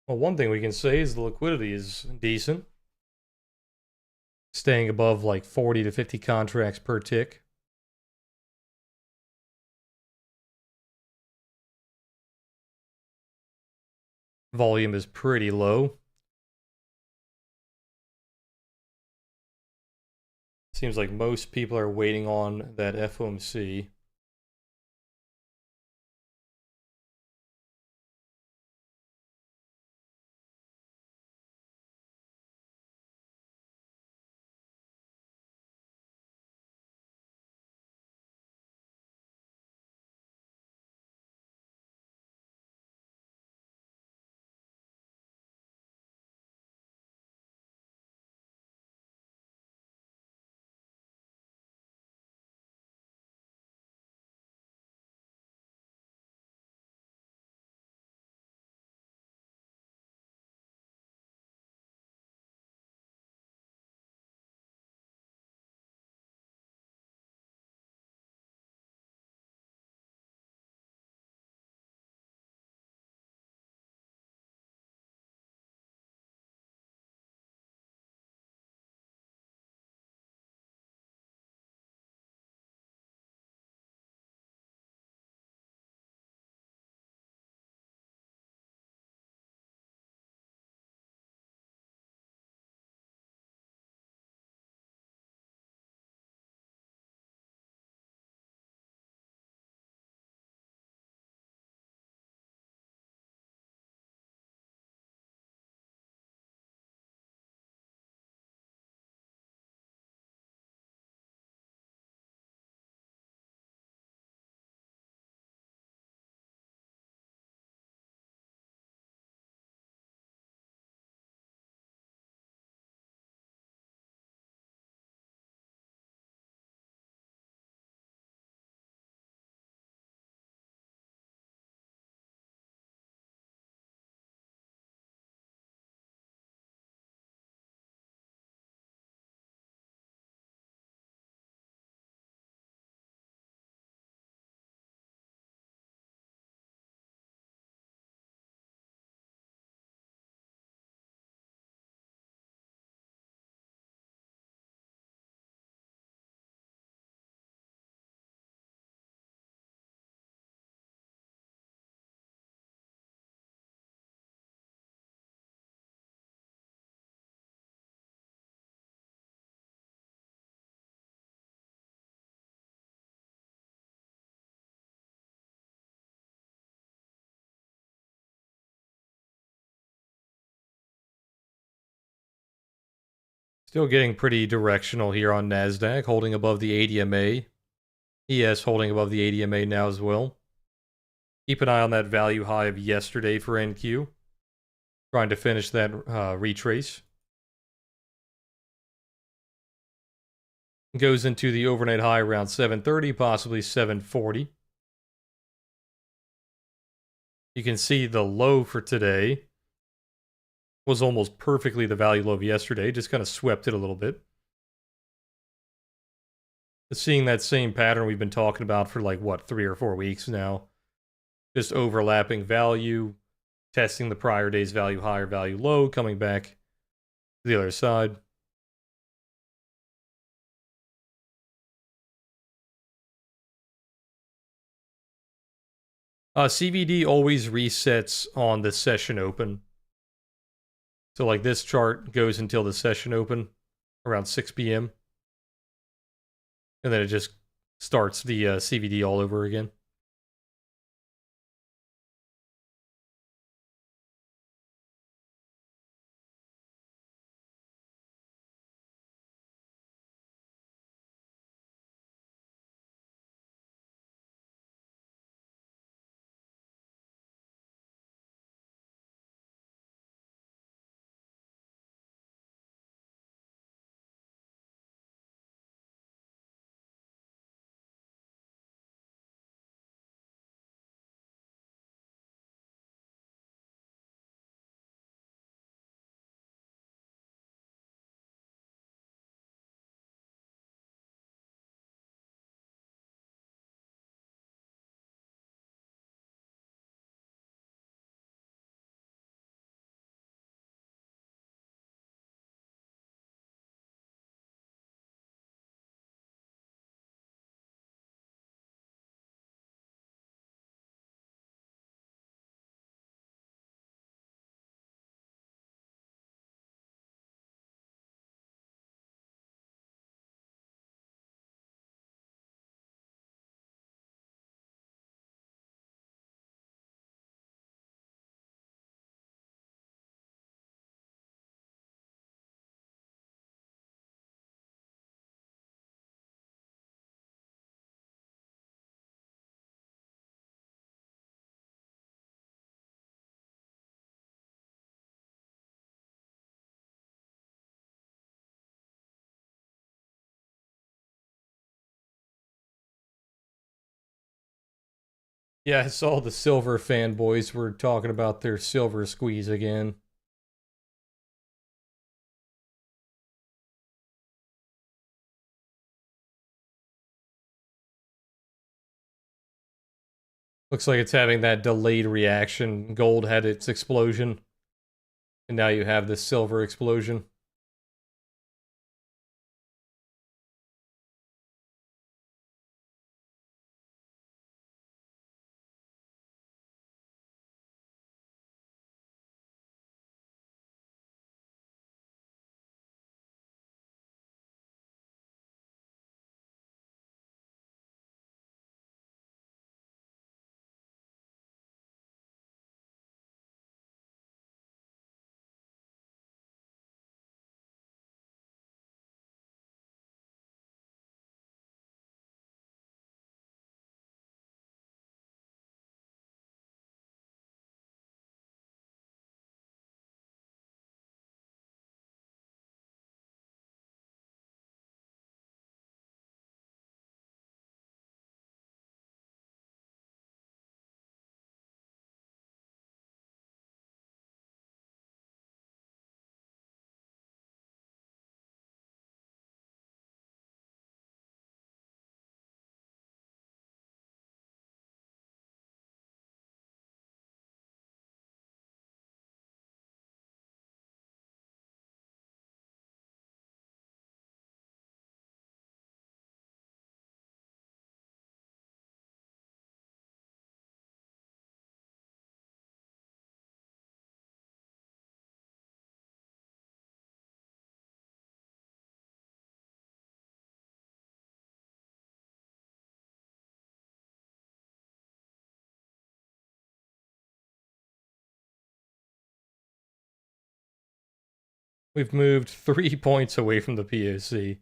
Well, one thing we can say is the liquidity is decent, staying above like 40 to 50 contracts per tick. Volume is pretty low. Seems like most people are waiting on that FOMC. Still getting pretty directional here on NASDAQ, holding above the 80 MA. ES holding above the 80 MA now as well. Keep an eye on that value high of yesterday for NQ. Trying to finish that retrace. Goes into the overnight high around 730, possibly 740. You can see the low for today was almost perfectly the value low of yesterday, just kind of swept it a little bit. Seeing that same pattern we've been talking about for like, what, 3 or 4 weeks now. Just overlapping value, testing the prior day's value high or value low, coming back to the other side. CVD always resets on the session open. So like this chart goes until the session open around 6 p.m. And then it just starts the CVD all over again. Yeah, I saw the silver fanboys were talking about their silver squeeze again. Looks like it's having that delayed reaction. Gold had its explosion. And now you have this silver explosion. We've moved 3 points away from the POC.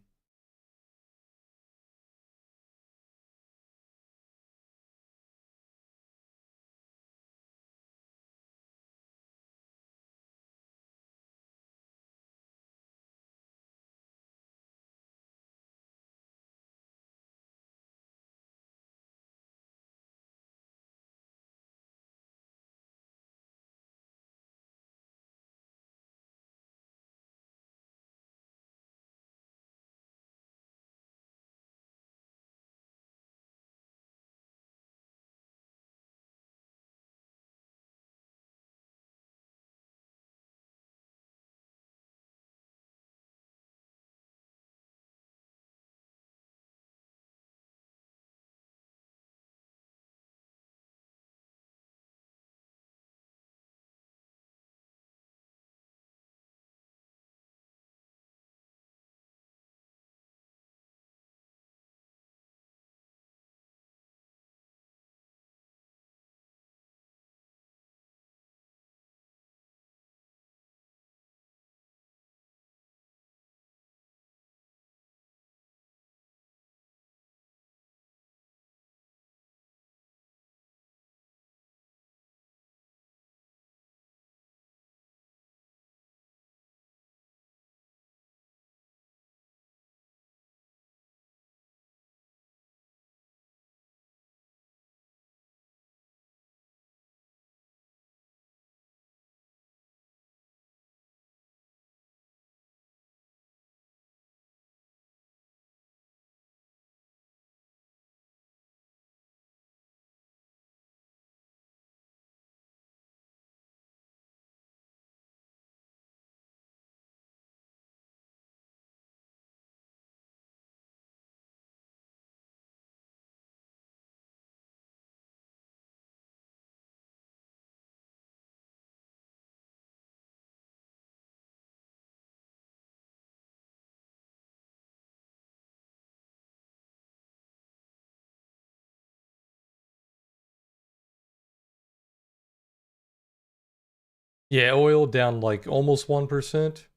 Yeah, oil down like almost 1%.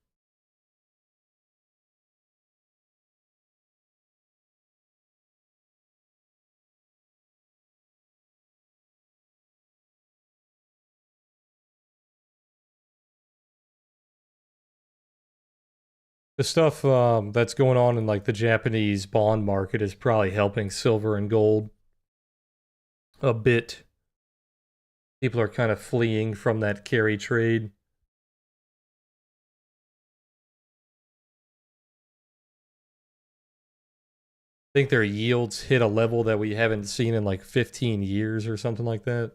The stuff that's going on in like the Japanese bond market is probably helping silver and gold a bit. People are kind of fleeing from that carry trade. I think their yields hit a level that we haven't seen in like 15 years or something like that.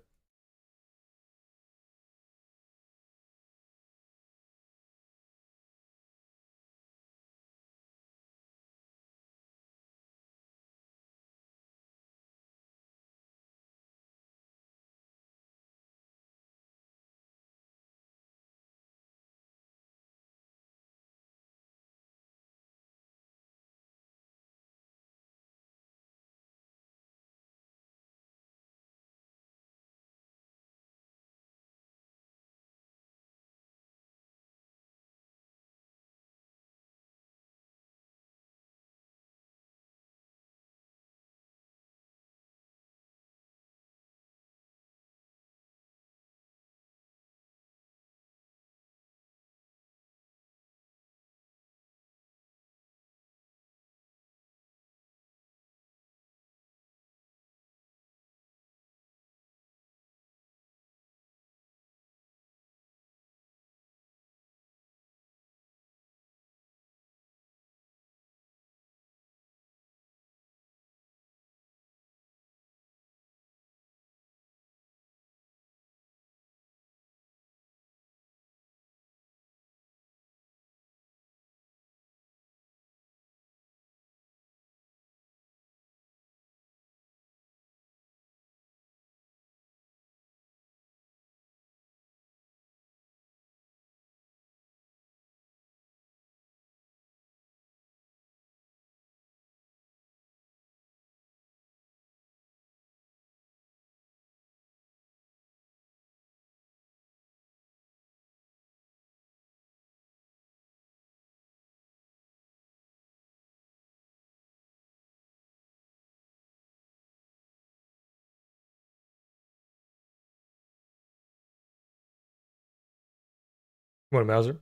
What, Mauser?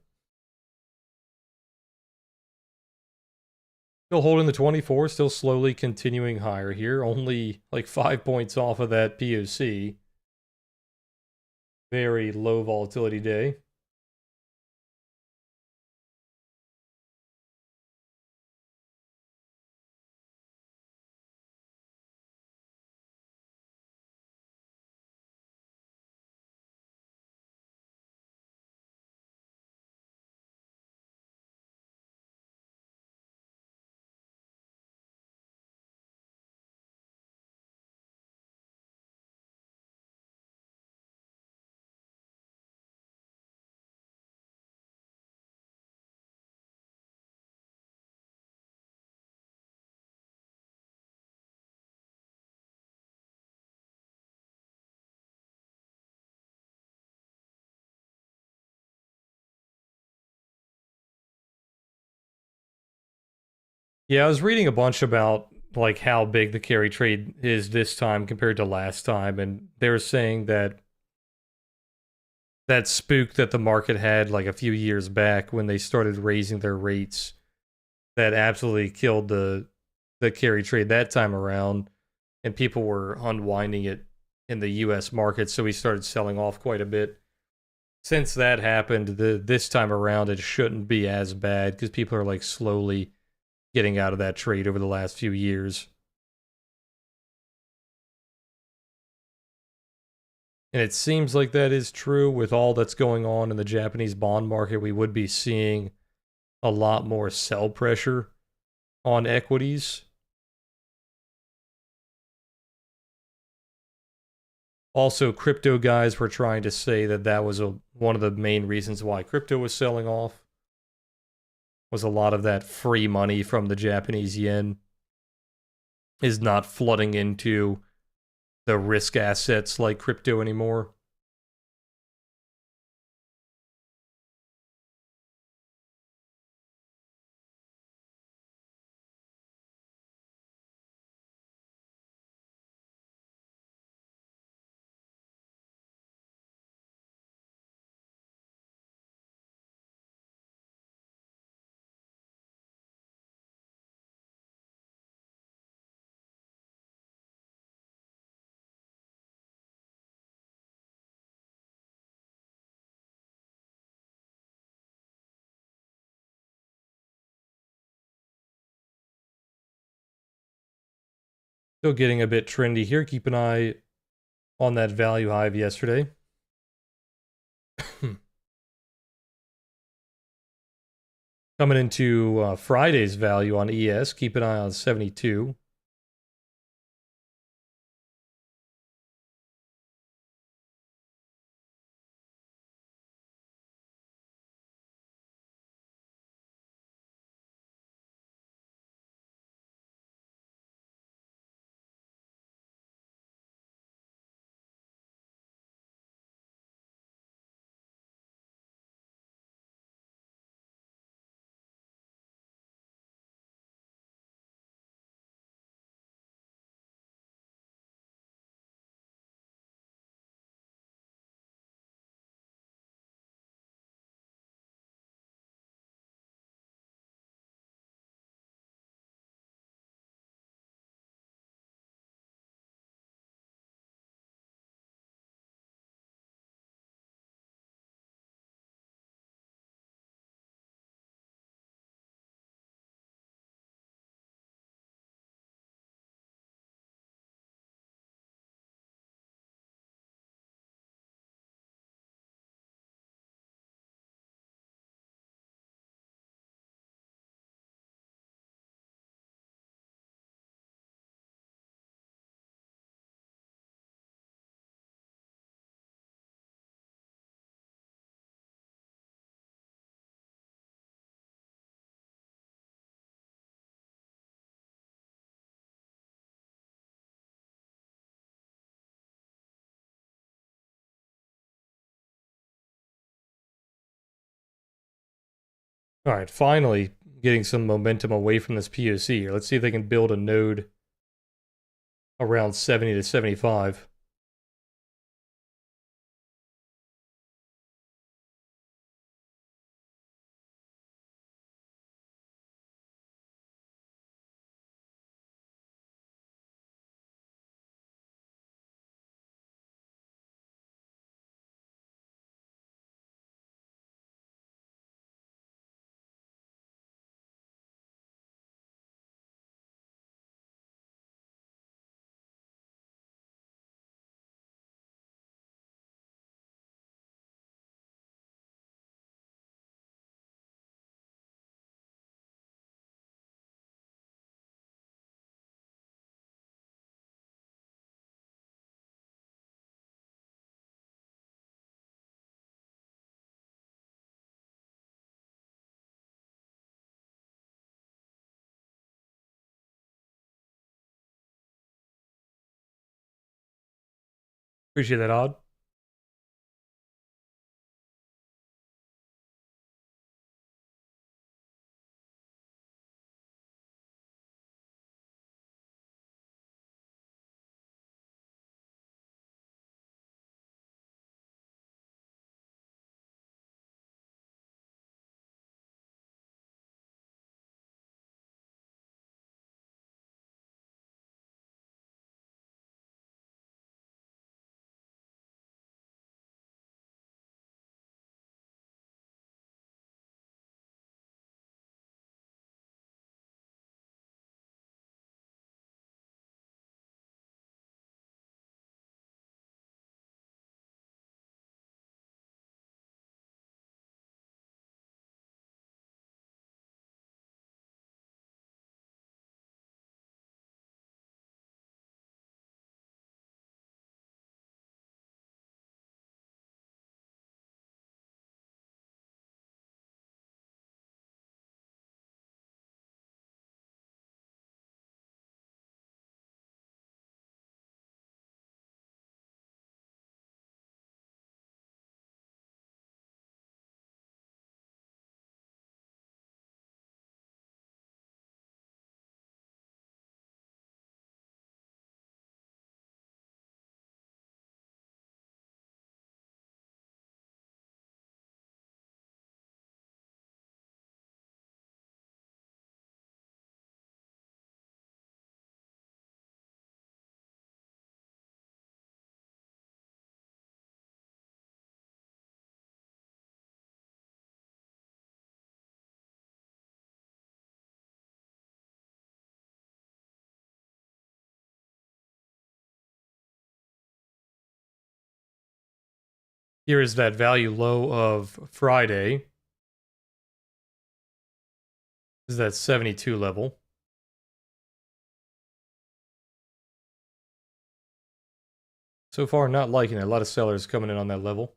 Still holding the 24, still slowly continuing higher here. Only like 5 points off of that POC. Very low volatility day. Yeah, I was reading a bunch about like how big the carry trade is this time compared to last time, and they were saying that that spook that the market had like a few years back when they started raising their rates, that absolutely killed the carry trade that time around, and people were unwinding it in the US market, so we started selling off quite a bit. Since that happened, this time around it shouldn't be as bad because people are like slowly getting out of that trade over the last few years. And it seems like that is true with all that's going on in the Japanese bond market. We would be seeing a lot more sell pressure on equities. Also, crypto guys were trying to say that that was one of the main reasons why crypto was selling off, was a lot of that free money from the Japanese yen is not flooding into the risk assets like crypto anymore. Still getting a bit trendy here. Keep an eye on that value high of yesterday. Coming into Friday's value on ES, keep an eye on 72. All right, finally getting some momentum away from this POC here. Let's see if they can build a node around 70 to 75. Appreciate that, Odd. Here is that value low of Friday. This is that 72 level. So far, not liking it. A lot of sellers coming in on that level.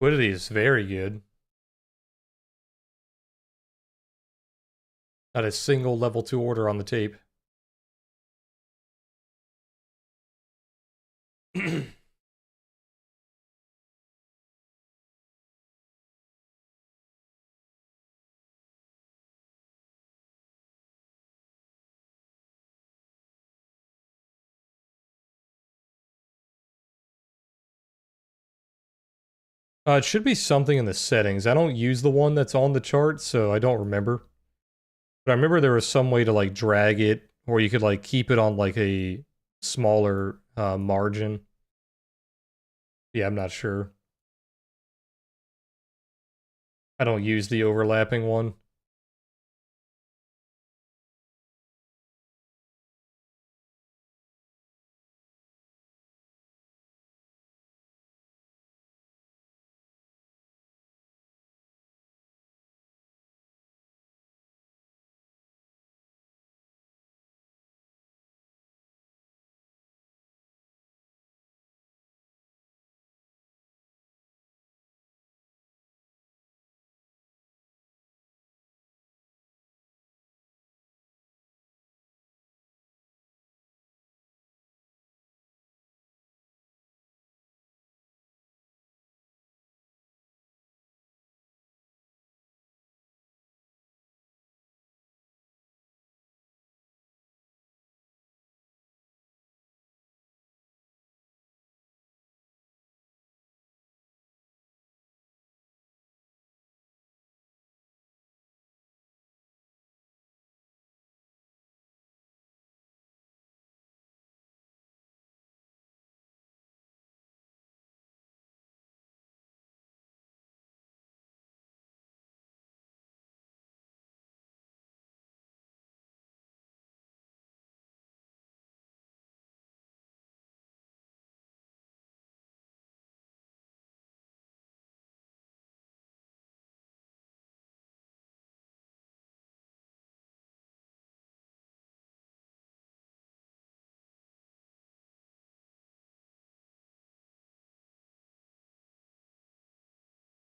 Liquidity is very good. Not a single level 2 order on the tape. It should be something in the settings. I don't use the one that's on the chart, so I don't remember. But I remember there was some way to like drag it, or you could like keep it on like a smaller margin. Yeah, I'm not sure. I don't use the overlapping one.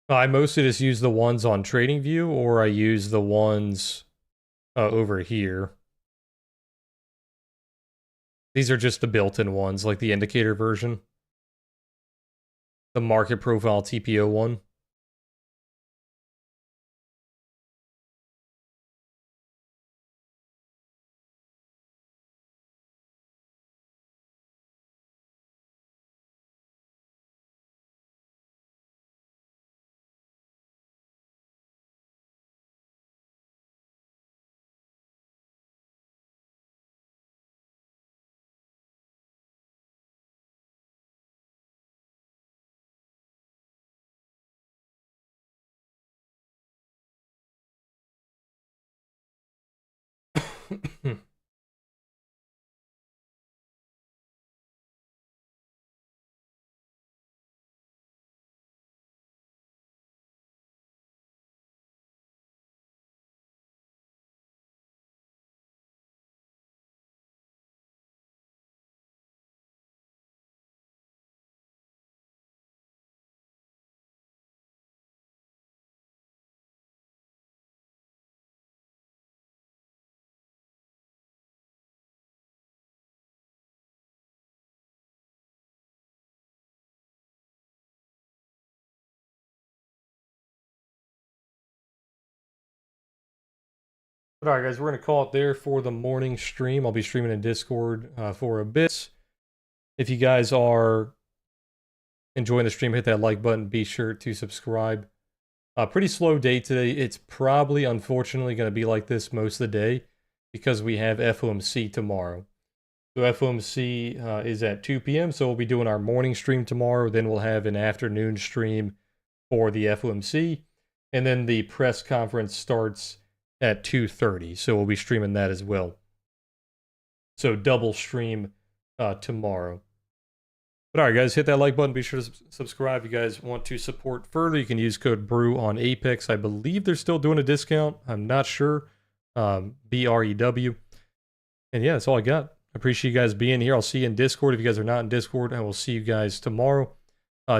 I mostly just use the ones on TradingView, or I use the ones over here. These are just the built-in ones, like the indicator version. The market profile TPO one. But all right, guys, we're going to call it there for the morning stream. I'll be streaming in Discord for a bit. If you guys are enjoying the stream, hit that like button. Be sure to subscribe. Pretty slow day today. It's probably, unfortunately, going to be like this most of the day because we have FOMC tomorrow. So FOMC is at 2 p.m., so we'll be doing our morning stream tomorrow. Then we'll have an afternoon stream for the FOMC. And then the press conference starts at 2:30, so we'll be streaming that as well. So double stream tomorrow. But all right, guys, hit that like button. Be sure to subscribe. If you guys want to support further, you can use code BREW on Apex. I believe they're still doing a discount. I'm not sure. BREW. And yeah, that's all I got. I appreciate you guys being here. I'll see you in Discord. If you guys are not in Discord, I will see you guys tomorrow.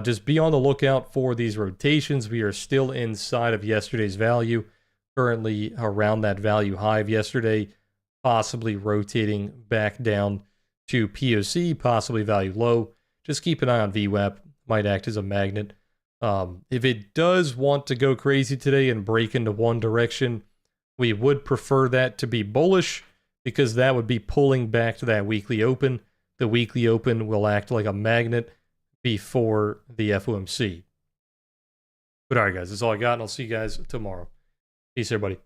Just be on the lookout for these rotations. We are still inside of yesterday's value. Currently around that value high of yesterday, possibly rotating back down to POC, possibly value low. Just keep an eye on VWAP, might act as a magnet. If it does want to go crazy today and break into one direction, we would prefer that to be bullish because that would be pulling back to that weekly open. The weekly open will act like a magnet before the FOMC. But all right, guys, that's all I got, and I'll see you guys tomorrow. Peace, everybody.